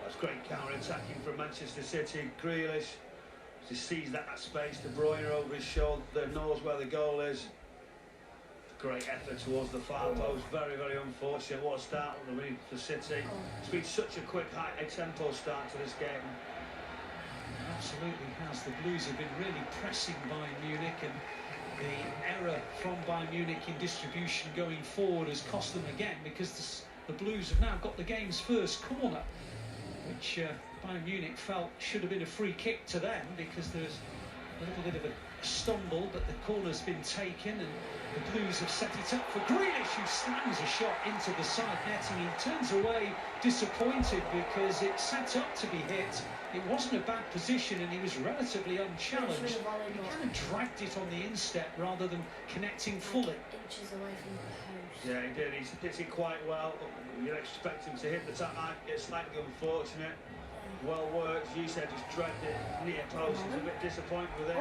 That's great counter-attacking from Manchester City. Grealish just sees that space. De Bruyne over his shoulder, knows where the goal is. great effort towards the far post. Very, very unfortunate. What a start would have been for City. It's been such a quick, high-tempo start to this game. Absolutely has. The Blues have been really pressing Bayern Munich, and the error from Bayern Munich in distribution going forward has cost them again, because the Blues have now got the game's first corner, which Bayern Munich felt should have been a free kick to them, because there's a little bit of a stumble, but the corner's been taken, and the Blues have set it up for Grealish, who slams a shot into the side netting. He turns away disappointed because it's set up to be hit. It wasn't a bad position, and he was relatively unchallenged. He kind of dragged it on the instep rather than connecting fully. Inches away from the post. Yeah, he did. He hit it quite well. You'd expect him to hit the top. It's slightly unfortunate. Well worked. You said just dragged it near post. He's a bit disappointed with it.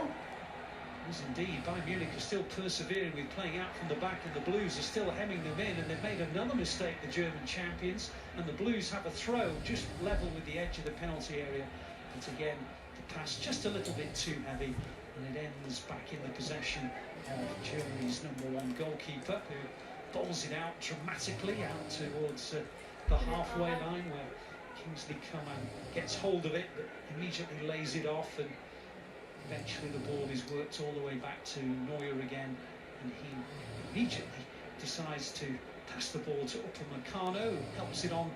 Yes, indeed. Bayern Munich are still persevering with playing out from the back, and the Blues are still hemming them in, and they've made another mistake, the German champions, and the Blues have a throw just level with the edge of the penalty area. But again, the pass just a little bit too heavy, and it ends back in the possession of Germany's #1 goalkeeper, who bowls it out dramatically out towards the halfway line, where Kingsley Coman gets hold of it but immediately lays it off, and eventually the ball is worked all the way back to Neuer again, and he immediately decides to pass the ball to Upamecano, who helps it on.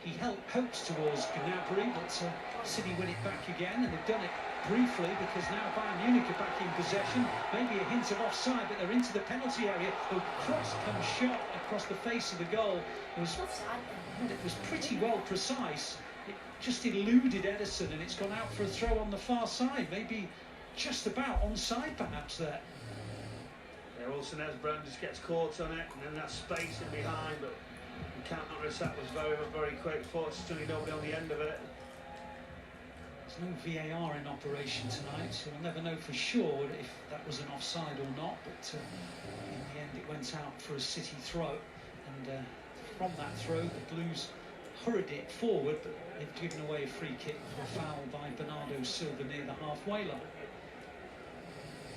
He hopes towards Gnabry, but City win it back again, and they've done it briefly because now Bayern Munich are back in possession. Maybe a hint of offside, but they're into the penalty area. The cross comes shot across the face of the goal. It was pretty well precise. It just eluded Ederson, and it's gone out for a throw on the far side. Maybe just about onside, perhaps, there. Yeah, Wilson Esbrand just gets caught on it, and then that space in behind, but the counter-attack was very, very quick. Fortunately, nobody on the end of it. There's no VAR in operation tonight, so we'll never know for sure if that was an offside or not, but in the end it went out for a City throw, and from that throw the Blues hurried it forward, but they've given away a free kick for a foul by Bernardo Silva near the halfway line.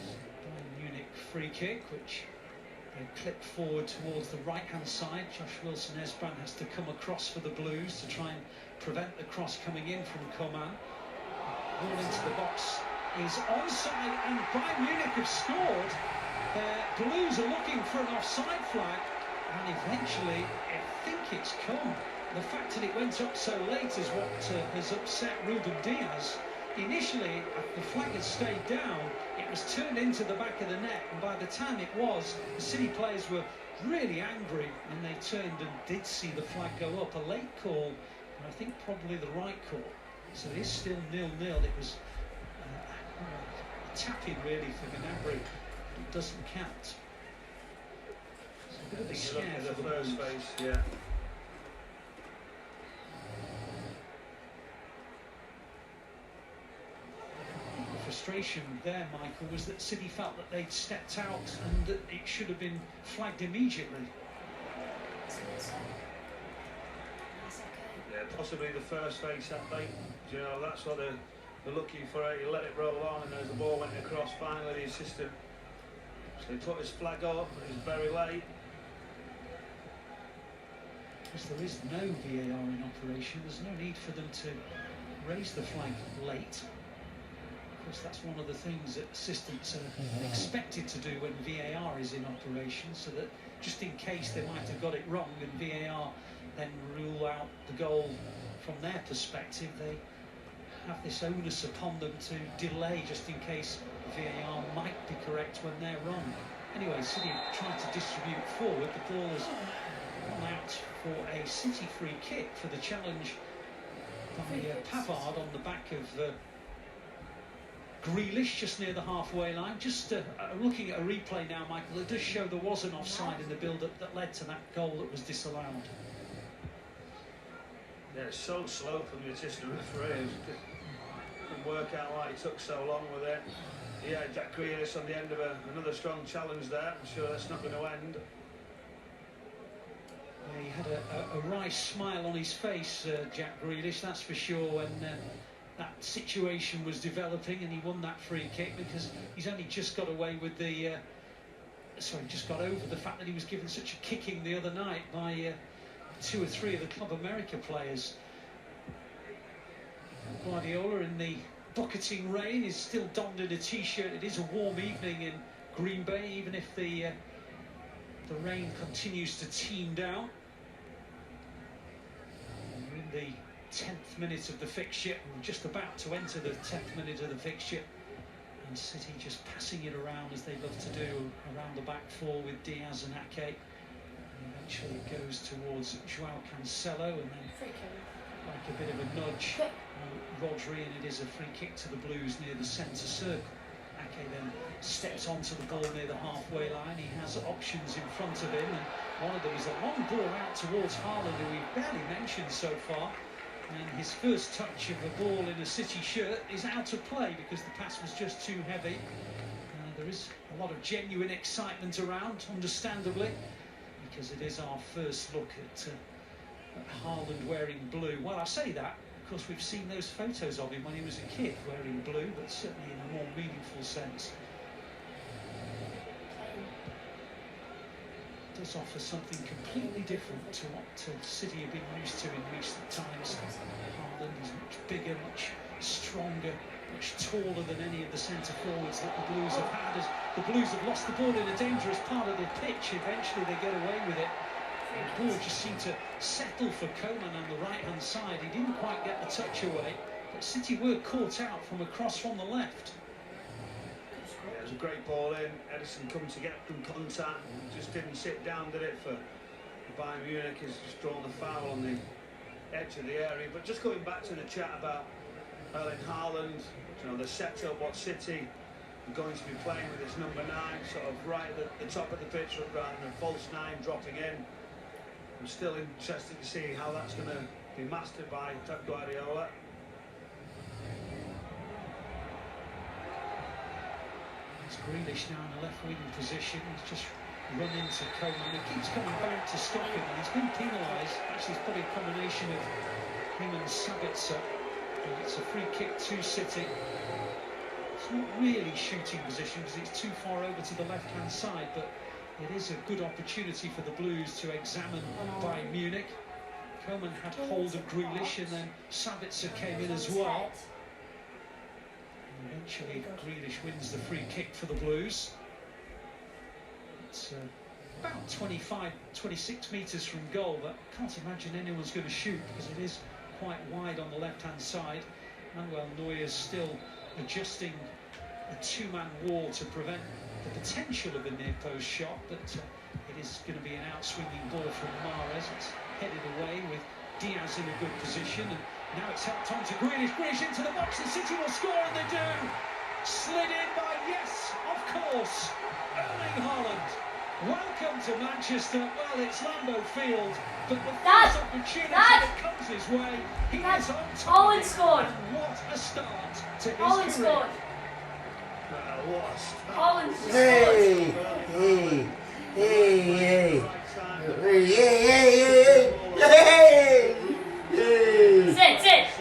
Bayern Munich free kick, which they clip forward towards the right-hand side. Josh Wilson-Esbrand has to come across for the Blues to try and prevent the cross coming in from Coman. Ball into the box is onside, and Bayern Munich have scored. The Blues are looking for an offside flag, and eventually I think it's come. The fact that it went up so late is what has upset Ruben Diaz. Initially, the flag had stayed down, it was turned into the back of the net, and by the time it was, the City players were really angry, and they turned and did see the flag go up. A late call, and I think probably the right call. So it is still 0-0. It was a tap-in really for Gnabry, but it doesn't count. It's a bit of a scare for the first phase, yeah. Frustration there, Michael, was that City felt that they'd stepped out and that it should have been flagged immediately. Yeah, possibly the first face up late. You know, that's what they're looking for. You let it roll on, and as the ball went across, finally the assistant. So he put his flag up, but it was very late. Because there is no VAR in operation, there's no need for them to raise the flag late. Of course, that's one of the things that assistants are expected to do when VAR is in operation, so that just in case they might have got it wrong and VAR then rule out the goal from their perspective, they have this onus upon them to delay just in case VAR might be correct when they're wrong. Anyway, City tried to distribute forward. The ball has gone out for a City free kick for the challenge by Pavard on the back of Grealish just near the halfway line. Just looking at a replay now, Michael, it does show there was an offside in the build-up that led to that goal that was disallowed. Yeah, it's so slow from the assistant referee. Couldn't work out why he took so long with it. Yeah, Jack Grealish on the end of another strong challenge there. I'm sure that's not going to end. Yeah, he had a wry smile on his face, Jack Grealish, that's for sure, when that situation was developing and he won that free kick, because he's only just got away with the just got over the fact that he was given such a kicking the other night by 2 or 3 of the Club America players. Guardiola in the bucketing rain is still donned in a t-shirt. It is a warm evening in Green Bay, even if the rain continues to teem down. We're in the 10th minute of the fixture. We're just about to enter the 10th minute of the fixture. And City just passing it around as they love to do around the back four with Diaz and Ake. And eventually it goes towards Joao Cancelo, and then like a bit of a nudge, Rodri, and it is a free kick to the Blues near the centre circle. Ake then steps onto the ball near the halfway line. He has options in front of him, and one of them is a long ball out towards Haaland, who we've barely mentioned so far. And his first touch of the ball in a City shirt is out of play because the pass was just too heavy. There is a lot of genuine excitement around, understandably, because it is our first look at Haaland wearing blue. Well, I say that, of course, we've seen those photos of him when he was a kid wearing blue, but certainly in a more meaningful sense. It does offer something completely different to what City have been used to in recent times. Haaland is much bigger, much stronger, much taller than any of the centre forwards that the Blues have had. As the Blues have lost the ball in a dangerous part of the pitch, eventually they get away with it. The ball just seemed to settle for Coman on the right-hand side. He didn't quite get the touch away, but City were caught out from across from the left. Yeah, it was a great ball in. Edison come to get from contact and just didn't sit down, did it, for Bayern Munich. Has just drawn the foul on the edge of the area. But just going back to the chat about Erling Haaland, you know, the setup, what City are going to be playing with this number 9, sort of right at the top of the pitch rather than a false 9 dropping in. I'm still interested to see how that's going to be mastered by Pep Guardiola. It's Grealish now in the left wing position. He's just run into Coman. He keeps coming back to stop him, and he's been penalised. Actually, it's probably a combination of him and Sabitzer. And it's a free kick to City. It's not really shooting position because it's too far over to the left-hand side, but it is a good opportunity for the Blues to examine Bayern Munich. Coman had hold of Grealish, and then Sabitzer came in as well. And eventually, Grealish wins the free kick for the Blues. It's about 26 metres from goal, but I can't imagine anyone's going to shoot because it is quite wide on the left-hand side. Manuel Neuer's still adjusting a 2-man wall to prevent the potential of a near-post shot, but it is going to be an out-swinging ball from Mahrez. It's headed away with Diaz in a good position, and now it's helped on to Grealish. Grealish into the box, and City will score, and they do! Slid in by, yes, of course, Erling Haaland. Welcome to Manchester. Well, it's Lambeau Field, but the first opportunity that comes his way, he is on top. Haaland scored. And what a start to his Haaland career. scored. What a start. Haaland Hey, hey, hey,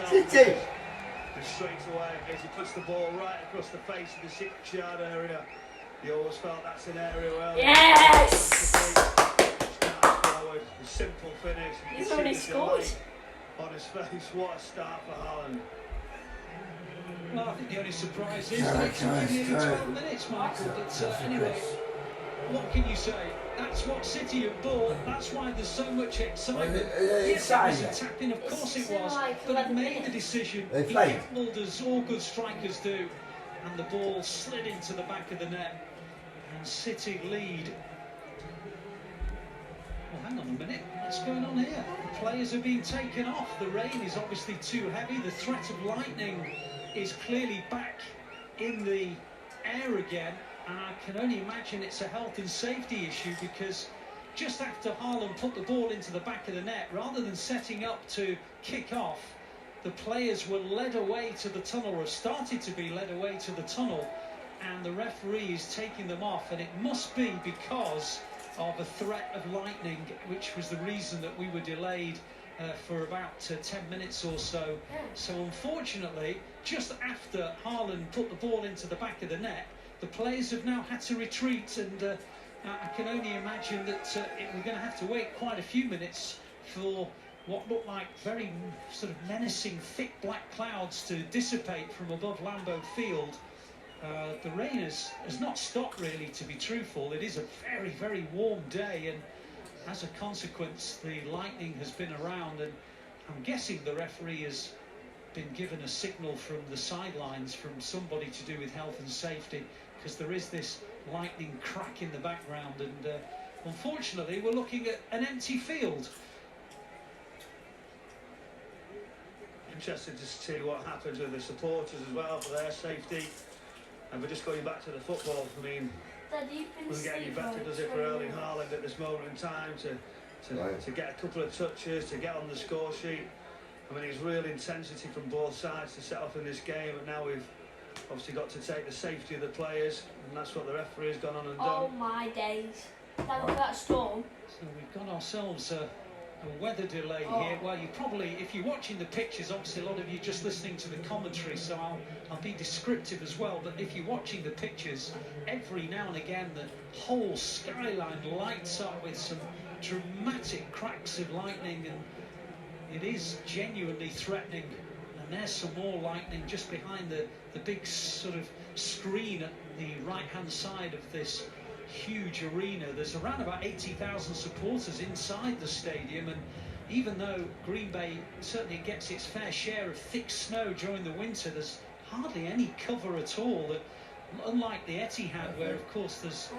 City. And straight away, as he puts the ball right across the face of the 6-yard area, you always felt that's an area where... Yes! Forward, a simple finish. He's already scored. On his face, what a start for Haaland. Well, I think the only surprise is that it's only 12 minutes, Michael. But anyway, what can you say? That's what City have bought. That's why there's so much excitement. Yes, it was a tap-in, of course it was. But he made the decision. He gambled as all good strikers do. And the ball slid into the back of the net. And City lead. Well, hang on a minute. What's going on here? The players are being taken off. The rain is obviously too heavy. The threat of lightning is clearly back in the air again, and I can only imagine it's a health and safety issue, because just after Haaland put the ball into the back of the net, rather than setting up to kick off, the players were led away to the tunnel, or started to be led away to the tunnel, and the referee is taking them off, and it must be because of a threat of lightning, which was the reason that we were delayed for about 10 minutes or so. So unfortunately, just after Haaland put the ball into the back of the net, the players have now had to retreat, and I can only imagine that we're going to have to wait quite a few minutes for what looked like very sort of menacing, thick black clouds to dissipate from above Lambeau Field. The rain has not stopped, really, to be truthful. It is a very, very warm day, and as a consequence, the lightning has been around, and I'm guessing the referee has been given a signal from the sidelines from somebody to do with health and safety, because there is this lightning crack in the background, and unfortunately we're looking at an empty field. Interested to see what happens with the supporters as well for their safety. And we're just going back to the football. I mean, doesn't get any better, does it, for Erling Haaland at this moment in time to get a couple of touches, to get on the score sheet. I mean, it's real intensity from both sides to set off in this game, and now we've obviously got to take the safety of the players, and that's what the referee's gone on and done. Oh my days. Look at that storm. So we've got ourselves a weather delay here. Well, you probably, if you're watching the pictures, obviously a lot of you just listening to the commentary, so I'll be descriptive as well, but if you're watching the pictures, every now and again the whole skyline lights up with some dramatic cracks of lightning, and it is genuinely threatening. And there's some more lightning just behind the big sort of screen at the right-hand side of this huge arena. There's around about 80,000 supporters inside the stadium, and even though Green Bay certainly gets its fair share of thick snow during the winter, there's hardly any cover at all. That, unlike the Etihad, where of course there's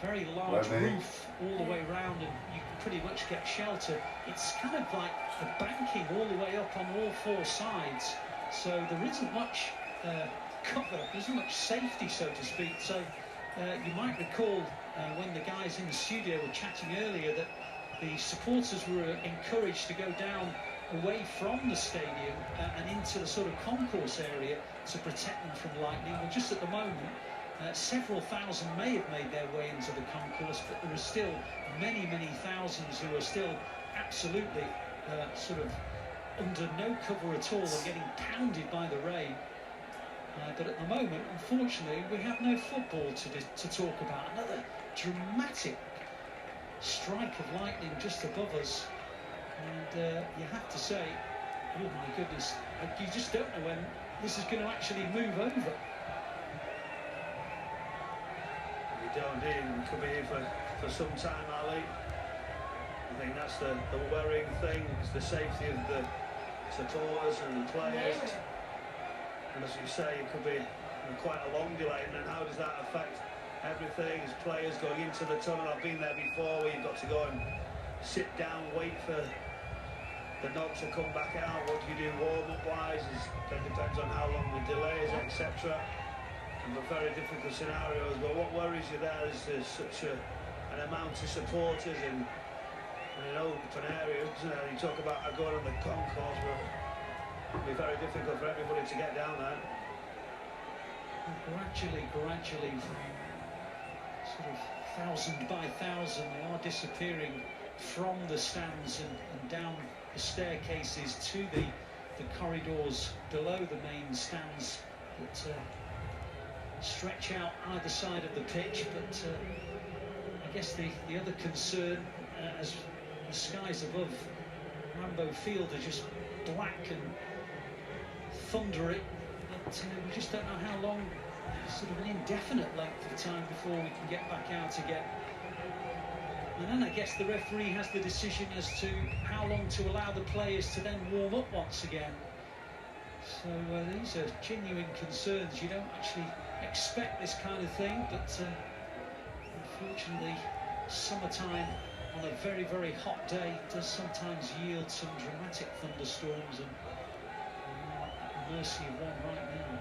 a very large roof all the way around and you can pretty much get shelter, it's kind of like a banking all the way up on all four sides, so there isn't much cover, there isn't much safety, so to speak. So you might recall when the guys in the studio were chatting earlier that the supporters were encouraged to go down away from the stadium and into the sort of concourse area to protect them from lightning. Well, just at the moment, several thousand may have made their way into the concourse, but there are still many, many thousands who are still absolutely sort of under no cover at all and getting pounded by the rain. But at the moment, unfortunately, we have no football to talk about. Another dramatic strike of lightning just above us. And you have to say, oh my goodness, you just don't know when this is going to actually move over. We don't indeed. We could be here for some time, Ali. I think that's the worrying thing, is the safety of the supporters and the players. And as you say, it could be quite a long delay, and then how does that affect everything as players going into the tunnel? I've been there before, where you've got to go and sit down, wait for the knob to come back out. What do you do warm-up wise? It depends on how long the delay is, etc. And they're very difficult scenarios. But what worries you there is there's such an amount of supporters in an open area, isn't it? You talk about going on the concourse, but it'll be very difficult for everybody to get down there. Gradually, sort of thousand by thousand, they are disappearing from the stands and down the staircases to the corridors below the main stands that stretch out either side of the pitch. But I guess the other concern, as the skies above Lambeau Field are just black and thundering, but we just don't know how long, sort of an indefinite length of time before we can get back out again. And then I guess the referee has the decision as to how long to allow the players to then warm up once again. So these are genuine concerns. You don't actually expect this kind of thing, but unfortunately, summertime on a very, very hot day does sometimes yield some dramatic thunderstorms, and we're at the mercy of one right now.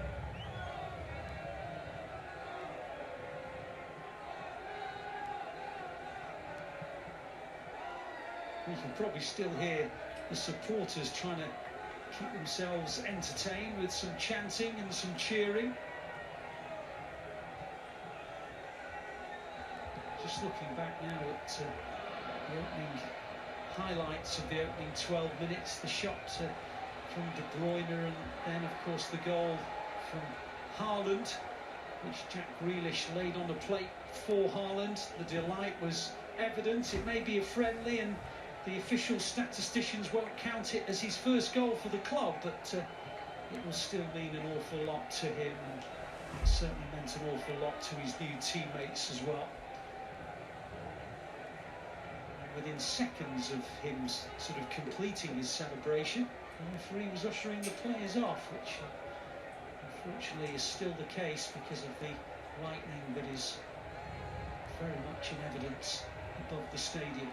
You can probably still hear the supporters trying to keep themselves entertained with some chanting and some cheering. Just looking back now at the opening highlights of the opening 12 minutes, the shot from De Bruyne, and then of course the goal from Haaland. which Jack Grealish laid on the plate for Haaland. The delight was evident. It may be a friendly, and the official statisticians won't count it as his first goal for the club, but it will still mean an awful lot to him, and it certainly meant an awful lot to his new teammates as well. And within seconds of him sort of completing his celebration, the referee was ushering the players off, which unfortunately is still the case because of the lightning that is very much in evidence above the stadium.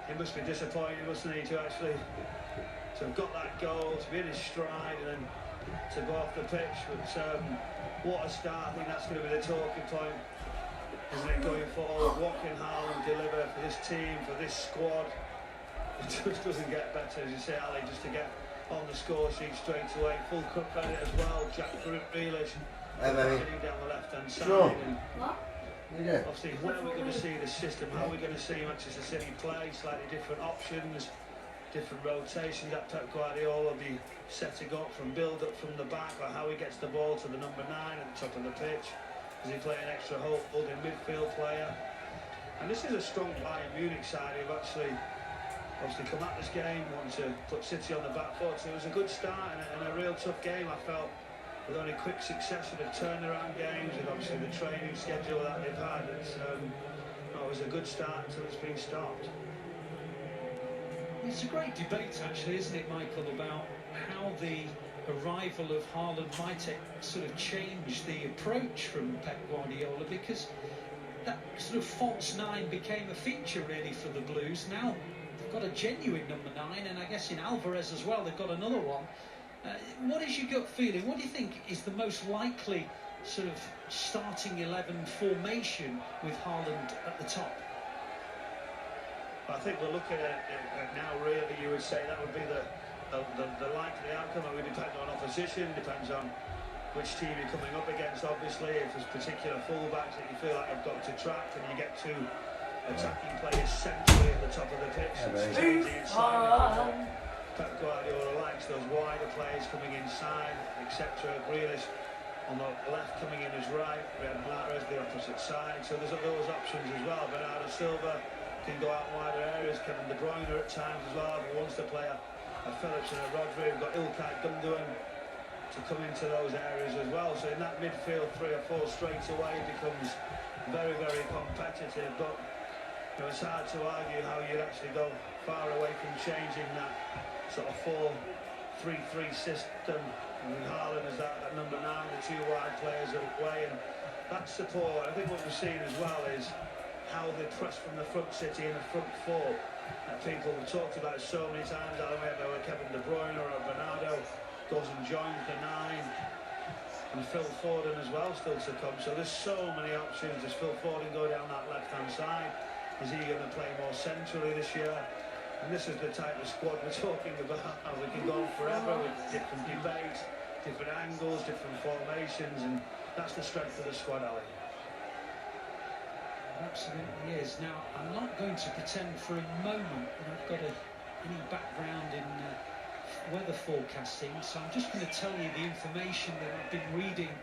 He must be disappointed, mustn't he, to actually have got that goal, to be in his stride, and then to go off the pitch. But what a start! I think that's going to be the talking point, isn't it, going forward? What can Haaland deliver for this team, for this squad? It just doesn't get better, as you say, Ali, just to get on the score sheet straight away. Full cup credit as well, Jack Grealish, getting down the left-hand side. Sure. And Yeah. obviously, where we're going to see the system, how we're going to see Manchester City play, slightly different options, different rotations that Pep Guardiola will be setting up, from build-up from the back, or how he gets the ball to the number 9 at the top of the pitch. Does he play an extra holding midfield player? And this is a strong Bayern Munich side who've actually come at this game, wanting to put City on the back foot. So it was a good start and a real tough game, I felt, with only quick succession of turnaround games, and obviously the training schedule that they've had. It was a good start until it's been stopped. It's a great debate, actually, isn't it, Michael, about how the arrival of Haaland might sort of change the approach from Pep Guardiola, because that sort of false 9 became a feature, really, for the Blues. Now they've got a genuine number 9, and I guess in Alvarez as well, they've got another one. What is your gut feeling? What do you think is the most likely sort of starting 11 formation with Haaland at the top? I think we're looking at now, really, you would say that would be the likely outcome. It would depend on opposition, depends on which team you're coming up against, obviously. If there's particular fullbacks that you feel like have got to track, and you get 2 attacking players centrally at the top of the pitch, Pep Guardiola likes those wider players coming inside, etc. Grealish on the left coming in as right, Mahrez the opposite side. So there's those options as well. Bernardo Silva can go out in wider areas. Kevin De Bruyne at times as well, but wants to play a Phillips and a Rodri. We've got Ilkay Gundogan to come into those areas as well. So in that midfield, 3 or 4 straight away becomes very, very competitive. But it's hard to argue how you'd actually go far away from changing that sort of 4-3-3 system. And Haaland is that number 9, the 2 wide players away, and that support. I think what we've seen as well is how they press from the front, City in the front 4. People have talked about it so many times. I don't know whether Kevin De Bruyne or Bernardo goes and joins the 9, and Phil Foden as well still to come. So there's so many options. Does Phil Foden go down that left-hand side? Is he going to play more centrally this year? And this is the type of squad we're talking about. We can go on forever with different debates, different angles, different formations, and that's the strength of the squad, Ali. It absolutely is. Now, I'm not going to pretend for a moment that I've got any background in weather forecasting, so I'm just going to tell you the information that I've been reading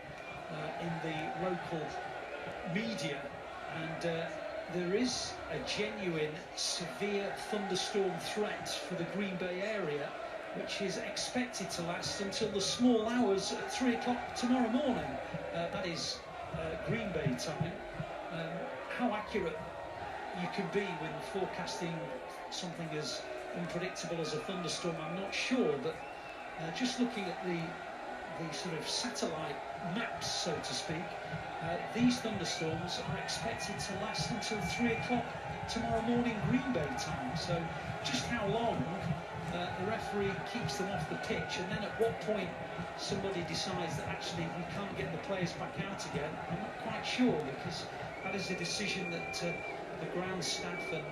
in the local media, and there is a genuine severe thunderstorm threat for the Green Bay area, which is expected to last until the small hours at 3 o'clock tomorrow morning. That is Green Bay time. How accurate you can be when forecasting something as unpredictable as a thunderstorm, I'm not sure, but just looking at the sort of satellite maps, so to speak, these thunderstorms are expected to last until 3 o'clock tomorrow morning Green Bay time. So just how long the referee keeps them off the pitch, and then at what point somebody decides that actually we can't get the players back out again, I'm not quite sure, because that is a decision that the ground staff and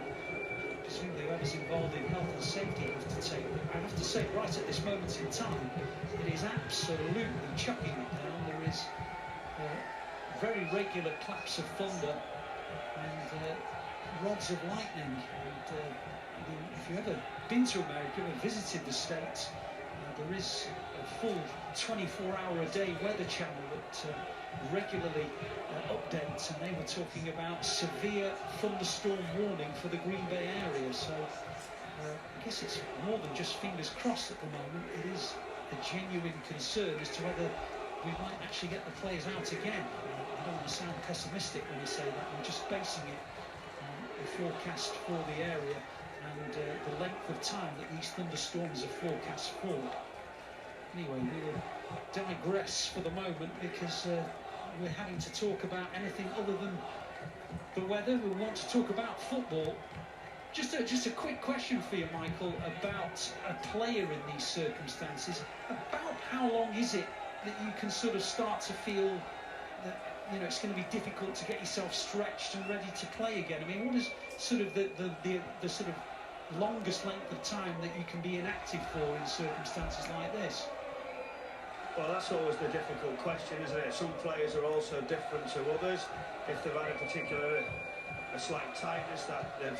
presumably whoever's involved in health and safety have to take. I have to say, right at this moment in time, it is absolutely chucking it down. There is very regular claps of thunder and rods of lightning. And if you've ever been to America and visited the States, there is a full 24-hour-a-day weather channel that regularly updates, and they were talking about severe thunderstorm warning for the Green Bay area. So I guess it's more than just fingers crossed at the moment. It is a genuine concern as to whether we might actually get the players out again. I don't want to sound pessimistic when I say that. I'm just basing it on the forecast for the area and the length of time that these thunderstorms are forecast for. Anyway, we will digress for the moment because we're having to talk about anything other than the weather. We want to talk about football. Just a quick question for you, Michael, about a player in these circumstances. About how long is it that you can sort of start to feel that, you know, it's going to be difficult to get yourself stretched and ready to play again? I mean, what is sort of the sort of longest length of time that you can be inactive for in circumstances like this? Well, that's always the difficult question, isn't it? Some players are also different to others. If they've had a slight tightness that they've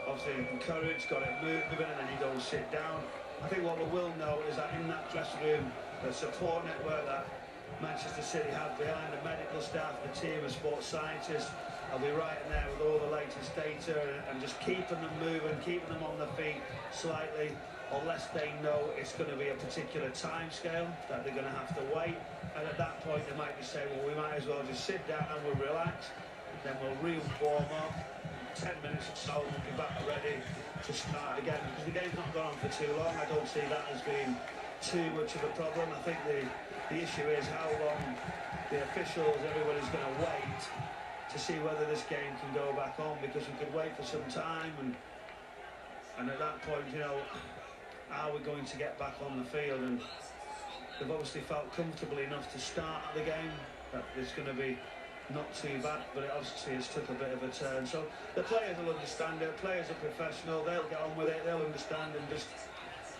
obviously encouraged, got it moving, and then you go and sit down. I think what we will know is that in that dressing room, the support network that Manchester City have behind the medical staff, the team of sports scientists, I'll be right in there with all the latest data and just keeping them moving, keeping them on their feet slightly, unless they know it's going to be a particular time scale that they're going to have to wait. And at that point they might be saying, well, we might as well just sit down and we'll relax, then we'll re-warm up, 10 minutes or so, we'll be back ready to start again, because the game's not gone on for too long. I don't see that as being too much of a problem. I think the issue is how long the officials, everybody's going to wait to see whether this game can go back on, because we could wait for some time, and at that point, you know, are we going to get back on the field? And they've obviously felt comfortable enough to start the game that it's going to be not too bad, but it obviously has took a bit of a turn. So the players will understand it. Players are professional, they'll get on with it, they'll understand and just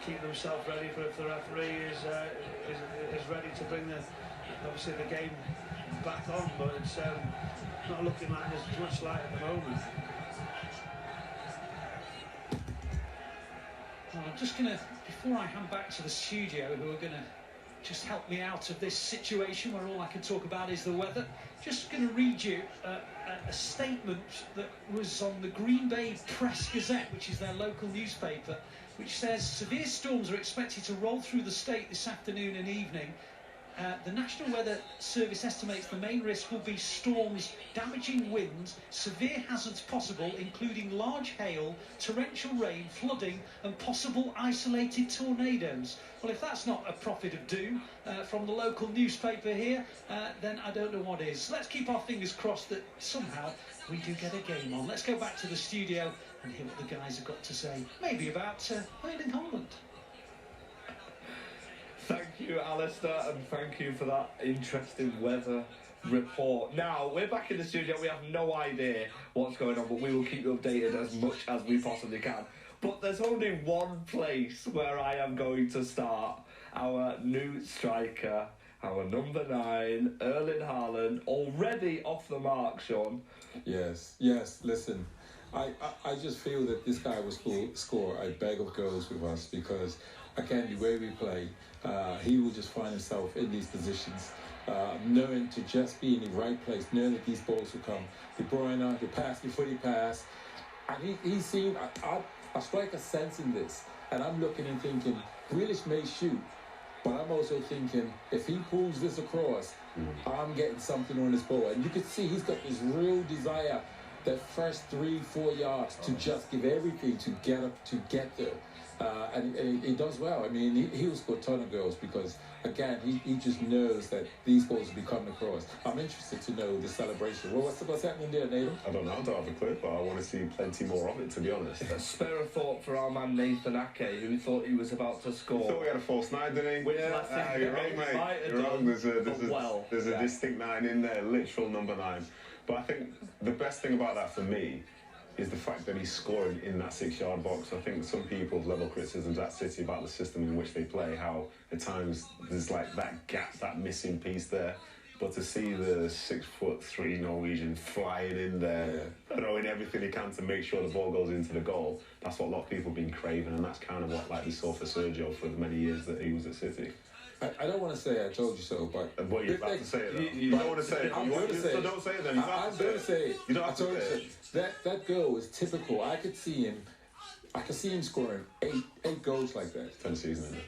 keep themselves ready for if the referee is ready to bring obviously the game back on. But it's not looking like there's much light at the moment. Well, I'm just going to, before I hand back to the studio, who are going to just help me out of this situation where all I can talk about is the weather, just going to read you a statement that was on the Green Bay Press Gazette, which is their local newspaper, which says severe storms are expected to roll through the state this afternoon and evening. The National Weather Service estimates the main risk will be storms, damaging winds, severe hazards possible, including large hail, torrential rain, flooding, and possible isolated tornadoes. Well, if that's not a prophet of doom from the local newspaper here, then I don't know what is. Let's keep our fingers crossed that somehow we do get a game on. Let's go back to the studio and hear what the guys have got to say. Maybe about Erling Haaland. Thank you, Alistair, and thank you for that interesting weather report. Now, we're back in the studio. We have no idea what's going on, but we will keep you updated as much as we possibly can. But there's only one place where I am going to start. Our new striker, our number 9, Erling Haaland, already off the mark, Sean. Yes, listen. I just feel that this guy will score a bag of goals with us because, again, the way we play, he will just find himself in these positions, knowing to just be in the right place, knowing that these balls will come. De Bruyne, the pass, the footy pass, and he's seen a striker sensing this, and I'm looking and thinking, Grealish may shoot, but I'm also thinking, if he pulls this across, I'm getting something on this ball, and you can see he's got this real desire, that first 3-4 yards to just give everything to get up, to get there. And he does well. I mean, he'll score a ton of goals because, again, he just knows that these balls will be coming across. I'm interested to know the celebration. Well, what's happening there, Nathan? I don't know, I don't have a clue, but I want to see plenty more of it, to be honest. A spare of thought for our man Nathan Ake, who thought he was about to score. I thought we had a false 9, didn't he? Which You're wrong, mate. You're wrong. There's a distinct 9 in there, literal number 9. But I think the best thing about that for me is the fact that he's scoring in that 6-yard box. I think some people level criticisms at City about the system in which they play, how at times there's like that gap, that missing piece there. But to see the 6'3" Norwegian flying in there, throwing everything he can to make sure the ball goes into the goal, that's what a lot of people have been craving, and that's kind of what like we saw for Sergio for the many years that he was at City. I don't want to say I told you so, but what you're about to say it, though. You don't want to say it. I'm going to say so it. don't say it then. I'm going to say it. You don't I have to told say you it. that goal was typical. I could see him scoring eight goals like that. 10 season, isn't it?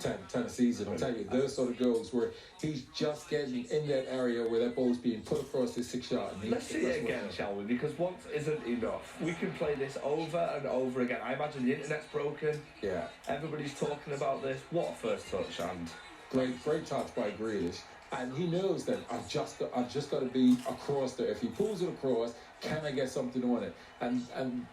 10 a season. I'm telling you, those sort of goals where he's just getting in that area where that ball's being put across his 6-yard. Let's see it again, shall we? Because once isn't enough. We can play this over and over again. I imagine the internet's broken. Yeah. Everybody's talking about this. What a first touch, and great touch by Grealish. And he knows that I've just got to be across there. If he pulls it across, can I get something on it? And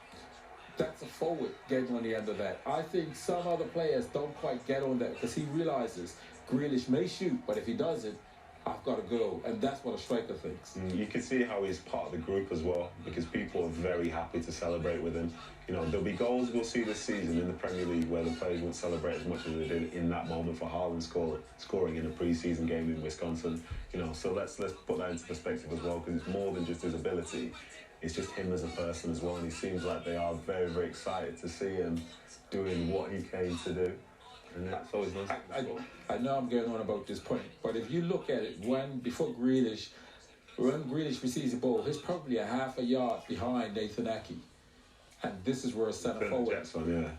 that's a forward getting on the end of that. I think some other players don't quite get on that because he realizes Grealish may shoot, but if he doesn't, I've got to go. And that's what a striker thinks. You can see how he's part of the group as well, because people are very happy to celebrate with him. You know, there'll be goals we'll see this season in the Premier League where the players won't celebrate as much as they did in that moment for Haaland scoring in a pre-season game in Wisconsin. You know, so let's put that into perspective as well, because it's more than just his ability. It's just him as a person as well, and he seems like they are very, very excited to see him doing what he came to do. And that's always nice. I know I'm going on about this point, but if you look at it, when Grealish receives the ball, he's probably a half a yard behind Nathan Ake. And this is where a centre forward.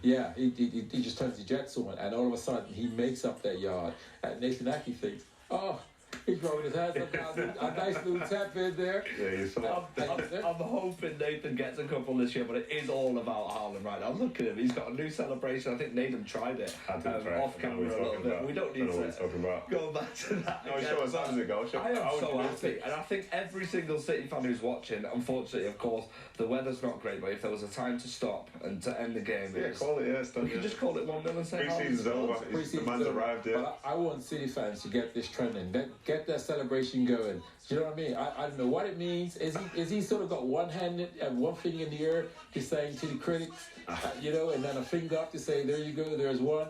Yeah, he just turns the jets on, and all of a sudden he makes up that yard. And Nathan Ake thinks, oh, he's throwing his hands up now. A nice little tap in there. Yeah, you saw I'm hoping Nathan gets a couple this year, but it is all about Haaland right now. Look at him, he's got a new celebration. I think Nathan tried it off camera a little bit. We don't need to go back to that. No, show us how does it go? I am so happy, and I think every single City fan who's watching, unfortunately, of course, the weather's not great, but if there was a time to stop and to end the game, call it, it's done. We can just call it 1-0 and say Pre-season's over. The man's arrived, But I want City fans to get this trending, get that celebration going. Do you know what I mean? I don't know what it means. Is he sort of got one hand and one finger in the air to saying to the critics, you know, and then a finger up to say, there you go, there's one.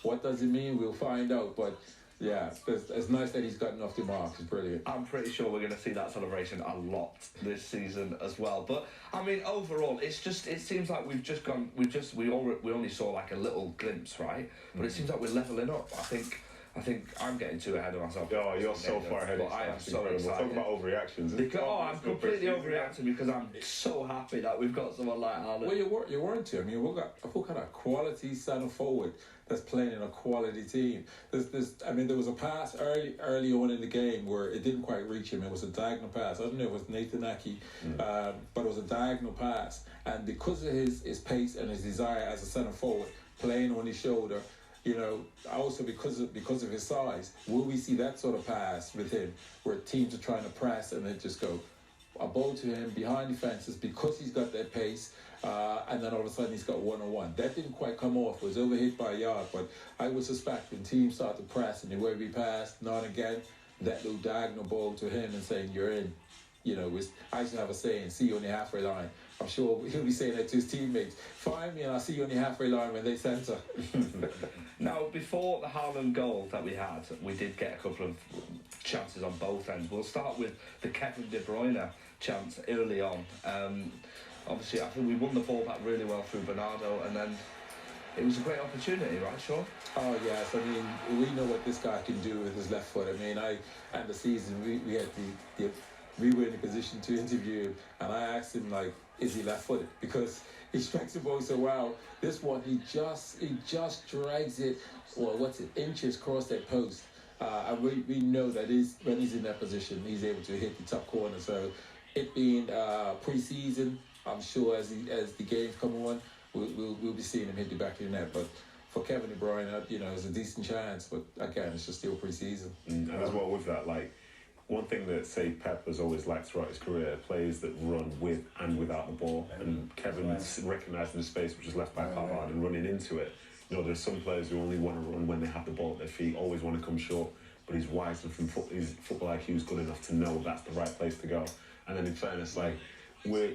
What does it mean? We'll find out. But yeah, it's nice that he's gotten off the mark. It's brilliant. I'm pretty sure we're going to see that celebration a lot this season as well. But I mean, overall, it seems like we only saw like a little glimpse, right? But it seems like we're leveling up. I think I'm getting too ahead of myself. Oh, you're so far ahead. But I am so excited. Talk about overreactions. I'm completely overreacting because I'm so happy that we've got someone like Haaland. Well, you weren't too. I mean, we've got a quality centre forward that's playing in a quality team. There was a pass early on in the game where it didn't quite reach him. It was a diagonal pass. I don't know, it was Nathan Ake, but it was a diagonal pass. And because of his pace and his desire as a centre forward, playing on his shoulder, you know, also because of his size, will we see that sort of pass with him where teams are trying to press and they just go a ball to him behind the fences because he's got that pace, and then all of a sudden he's got one-on-one. That didn't quite come off. It was overhit by a yard, but I would suspect when teams start to press and the way we pass, now and again, that little diagonal ball to him and saying, you're in. You know, I used to have a saying, see you on the halfway line. I'm sure he'll be saying that to his teammates. Find me and I'll see you on the halfway line when they centre. Now, before the Haaland goal that we had, we did get a couple of chances on both ends. We'll start with the Kevin De Bruyne chance early on. Obviously, I think we won the ball back really well through Bernardo, and then it was a great opportunity, right, Sean? Oh, yes. I mean, we know what this guy can do with his left foot. I mean, and the season, we were in a position to interview him, and I asked him, like, is he left-footed? Because he strikes the ball so well. This one, he just drags it, inches across that post. And we know that when he's in that position, he's able to hit the top corner. So it being pre-season, I'm sure as the games come on, we'll be seeing him hit the back of the net. But for Kevin De Bruyne, you know, it's a decent chance. But again, it's just still pre-season. And as well with that, like, one thing that, say, Pep has always liked throughout his career, players that run with and without the ball. And Kevin recognising the space which is left by Pavard and running into it. You know, there's some players who only want to run when they have the ball at their feet, always want to come short. But he's wise and his football IQ is good enough to know that's the right place to go. And then in fairness, like, we're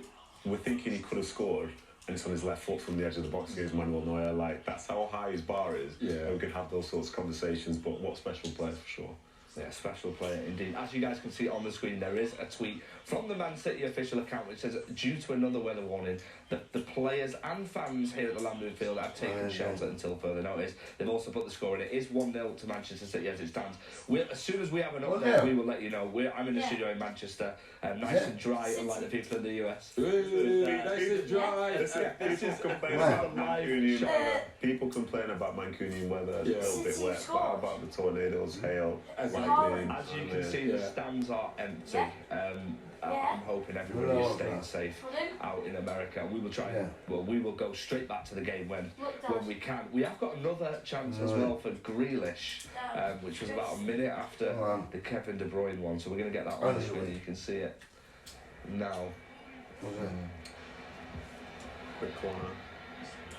thinking he could have scored, and it's on his left foot from the edge of the box against Manuel Neuer. Like, that's how high his bar is. Yeah. And we could have those sorts of conversations, but what special player for sure. Yeah, special player indeed. As you guys can see on the screen, there is a tweet from the Man City official account which says, due to another weather warning, that the players and fans here at the Lambeau Field have taken shelter until further notice. They've also put the score in. It is 1-0 to Manchester City as it stands. As soon as we have an update, we will let you know. I'm in the studio in Manchester, nice and dry, unlike the people in the US. Nice and dry. People complain about Mancunian weather a little bit wet, but how about the tornadoes, hail, lightning? As you can see, the stands are empty. I'm hoping everybody is staying safe out in America. We will try. We will go straight back to the game when we can. We have got another chance as well for Grealish, which was about a minute after the Kevin De Bruyne one. So we're going to get that on the screen. You can see it now. Quick corner.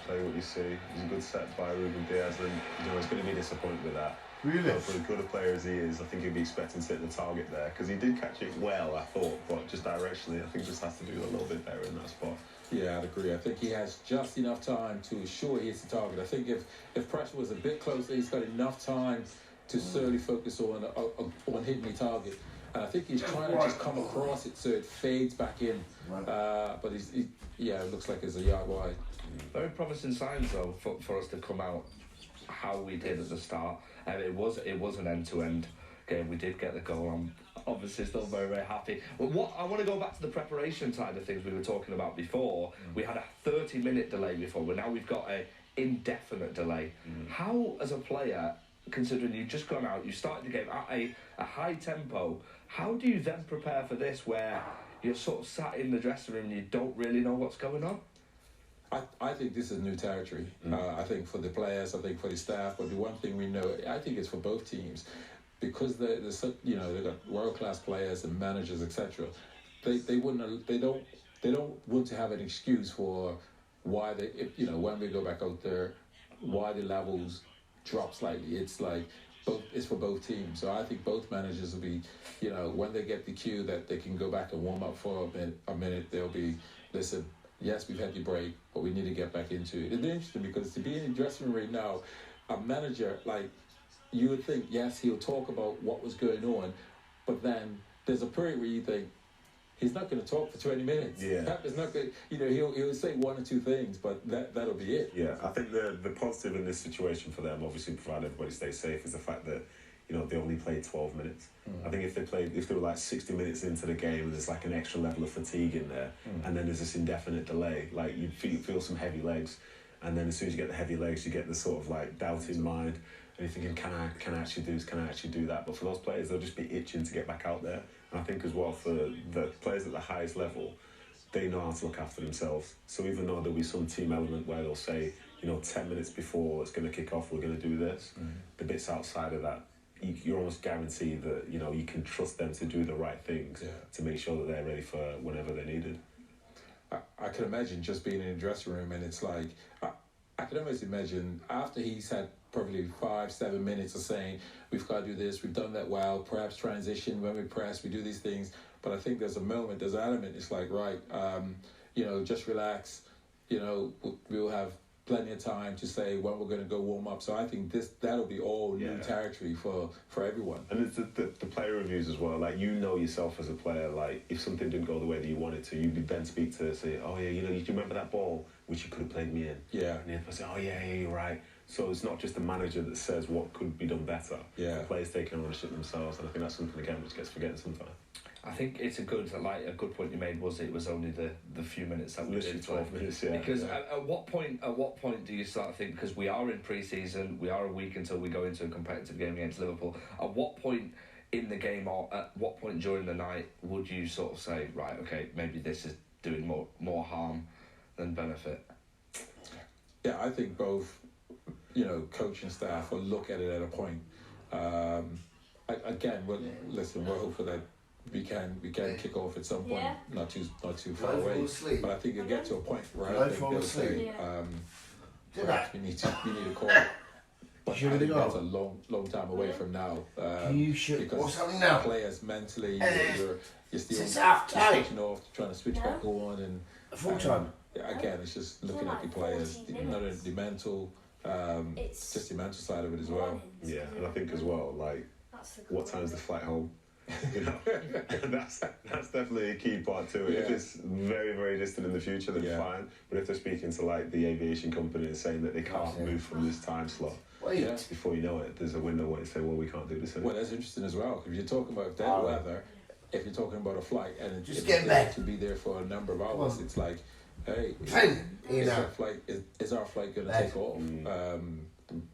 Show you what you see. It's a good set by Ruben Diaz, and it's going to be disappointed with that. Really? But for as good a player as he is, I think he'd be expecting to hit the target there, because he did catch it well, I thought, but just directionally, I think just has to do a little bit better in that spot. Yeah, I'd agree. I think he has just enough time to ensure he hits the target. I think if pressure was a bit closer, he's got enough time to solely focus on hitting the target. And I think he's trying to just come across it so it fades back in. But it looks like it's a yard wide. Very promising signs though for us to come out how we did at the start. It was an end-to-end game. We did get the goal. I'm obviously still very, very happy. But I want to go back to the preparation side of things we were talking about before. We had a 30-minute delay before, but now we've got an indefinite delay. How, as a player, considering you've just gone out, you started the game at a high tempo, how do you then prepare for this where you're sort of sat in the dressing room and you don't really know what's going on? I think this is new territory. I think for the players, I think for the staff. But the one thing we know, I think it's for both teams, because they've got world-class players and managers, etc. They don't want to have an excuse for why when we go back out there, why the levels drop slightly. It's like it's for both teams. So I think both managers will be, when they get the cue that they can go back and warm up for a minute, they'll be, listen. Yes, we've had the break, but we need to get back into it. It'd be interesting because to be in the dressing room right now, a manager, you would think, yes, he'll talk about what was going on, but then there's a period where you think, he's not going to talk for 20 minutes. Yeah. Pep not going. He'll say one or two things, but that'll be it. Yeah, I think the positive in this situation for them, obviously, provided everybody stays safe, is the fact that they only played 12 minutes. I think if they were like 60 minutes into the game and there's like an extra level of fatigue in there, and then there's this indefinite delay, like you feel some heavy legs, and then as soon as you get the heavy legs, you get this sort of like doubt in mind, and you're thinking, can I actually do this? Can I actually do that? But for those players, they'll just be itching to get back out there. And I think as well for the players at the highest level, they know how to look after themselves. So even though there'll be some team element where they'll say, 10 minutes before it's going to kick off, we're going to do this, the bits outside of that, you're almost guaranteed that you can trust them to do the right things to make sure that they're ready for whenever they're needed. I can imagine just being in a dressing room, and it's like I can almost imagine after he's had probably 5-7 minutes of saying we've got to do this, we've done that well, perhaps transition when we press, we do these things. But I think there's an element. It's like just relax. We'll have plenty of time to say when we're going to go warm up. So I think that'll be all new territory for everyone. And it's the player reviews as well. Like, yourself as a player, like if something didn't go the way that you wanted to, you'd then speak to say, oh yeah, you remember that ball which you could have played me in? Yeah. And the other person say, oh yeah, you're right. So it's not just the manager that says what could be done better. Yeah. The players taking ownership themselves, and I think that's something again which gets forgotten sometimes. I think it's a good point you made was it was only the few minutes that we did. 12 minutes, yeah. Because at what point do you start to think, because we are in pre-season, we are a week until we go into a competitive game against Liverpool, at what point in the game or at what point during the night would you sort of say, right, okay, maybe this is doing more harm than benefit? Yeah, I think both, coaching staff will look at it at a point. Again, we're hopeful that we can kick off at some point, not too far away. But I think it'll get to a point where I think they'll say, perhaps we need a call. But I think that's a long time away from now. What's happening now? Players mentally, you're still switching off, trying to switch back on, and full time. Again, it's just looking at the players, not only the mental, just the mental side of it as well. Yeah, and I think as well, That's the what time's the flight home? You know, that's definitely a key part to it. If it's very, very distant in the future, then fine. But if they're speaking to like the aviation company and saying that they can't move from this time slot, before you know it, there's a window where they say, well, we can't do this anymore. Well, that's interesting as well. If you're talking about that weather, if you're talking about a flight and Just it's get back to be there for a number of hours, it's like, hey, is our flight going to take off?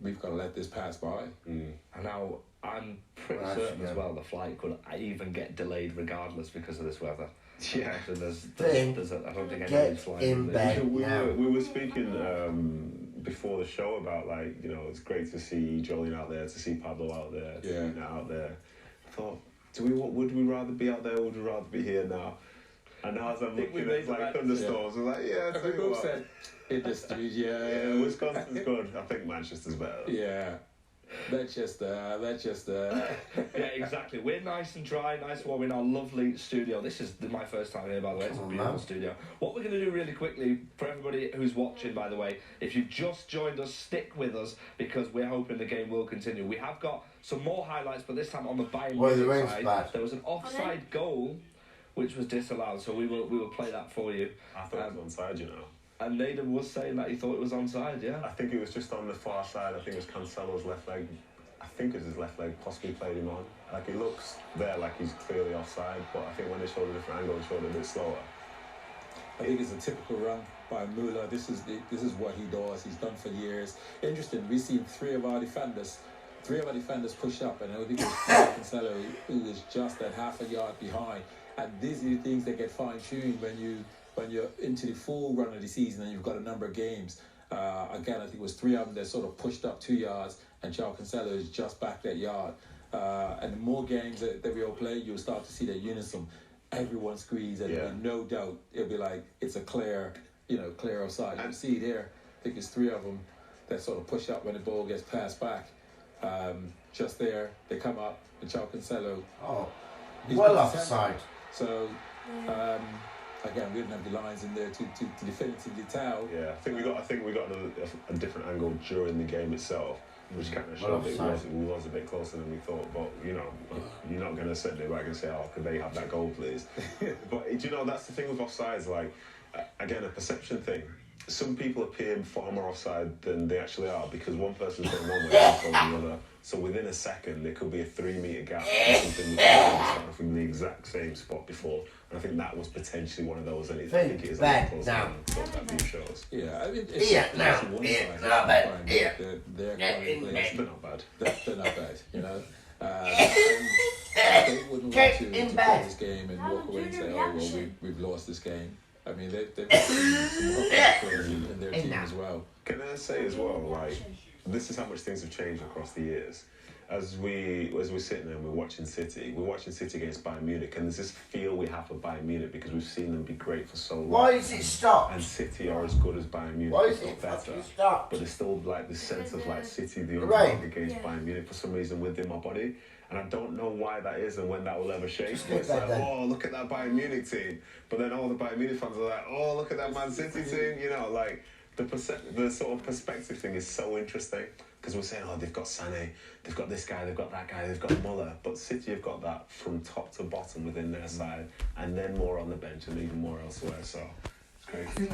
We've got to let this pass by. And now I'm pretty certain as well the flight could even get delayed regardless because of this weather. Yeah, I don't think anyone's flying. We were speaking before the show about, like, you know, it's great to see Jolien out there, to see Pablo out there, to see Nat out there. I thought, would we rather be out there or would we rather be here now? And now as I'm looking at like thunderstorms, I'm like, I tell you what. Said in the studio. Yeah, Wisconsin's good. I think Manchester's better. Yeah. Manchester. Yeah, exactly. We're nice and dry, nice warm in our lovely studio. This is my first time here, by the way. It's a beautiful studio. What we're going to do really quickly, for everybody who's watching, by the way, if you've just joined us, stick with us, because we're hoping the game will continue. We have got some more highlights, but this time on the Bayern side. There was an offside goal which was disallowed, so we will play that for you. I thought it was onside, you know. And Nathan was saying that he thought it was onside, yeah? I think it was just on the far side. I think it was Cancelo's left leg. I think it was his left leg possibly played him on. Like, it looks there like he's clearly offside, but I think when they showed a different angle, they showed it a bit slower. I think it's a typical run by Muller. This is what he does. He's done for years. Interesting, we've seen three of our defenders push up, and I think it was Cancelo who was just at half a yard behind. And these are the things that get fine-tuned when you're into the full run of the season and you've got a number of games. Again, I think it was three of them that sort of pushed up 2 yards, and João Cancelo is just back that yard. And the more games that we all play, you'll start to see that unison. Everyone squeeze, and no doubt it'll be like it's a clear offside. You see there, I think it's three of them that sort of push up when the ball gets passed back. Just there, they come up, and João Cancelo. Well offside. So, again, we didn't have the lines in there to definitively tell. Yeah, I think we got a different angle during the game itself, which kind of showed it was a bit closer than we thought. But, you know, you're not going to sit there back and say, could they have that goal, please? But, you know, that's the thing with offsides, like, again, a perception thing. Some people appear far more offside than they actually are because one person's going one way and the other. So within a second, there could be a 3-metre gap or something starting from the exact same spot before. And I think that was potentially one of those. And I think it is a little closer than what that view shows. Yeah, I mean, they're not bad. They're not bad. They're not bad, you know. They wouldn't want to play this game and walk away and say, we've lost this game. I mean, they've got some players in their team as well. Can I say as well, like, this is how much things have changed across the years. As we're sitting there and we're watching City against Bayern Munich, and there's this feel we have for Bayern Munich because we've seen them be great for so long. Why is it stopped? And City are as good as Bayern Munich. Why is it better? But there's still like this sense of like City, the underdog against Bayern Munich for some reason within my body. And I don't know why that is and when that will ever shake. It's like, look at that Bayern Munich team. But then all the Bayern Munich fans are like, look at that Man City team. You know, like, the sort of perspective thing is so interesting. Because we're saying, they've got Sané, they've got this guy, they've got that guy, they've got Muller. But City have got that from top to bottom within their side. And then more on the bench and even more elsewhere. So, it's crazy.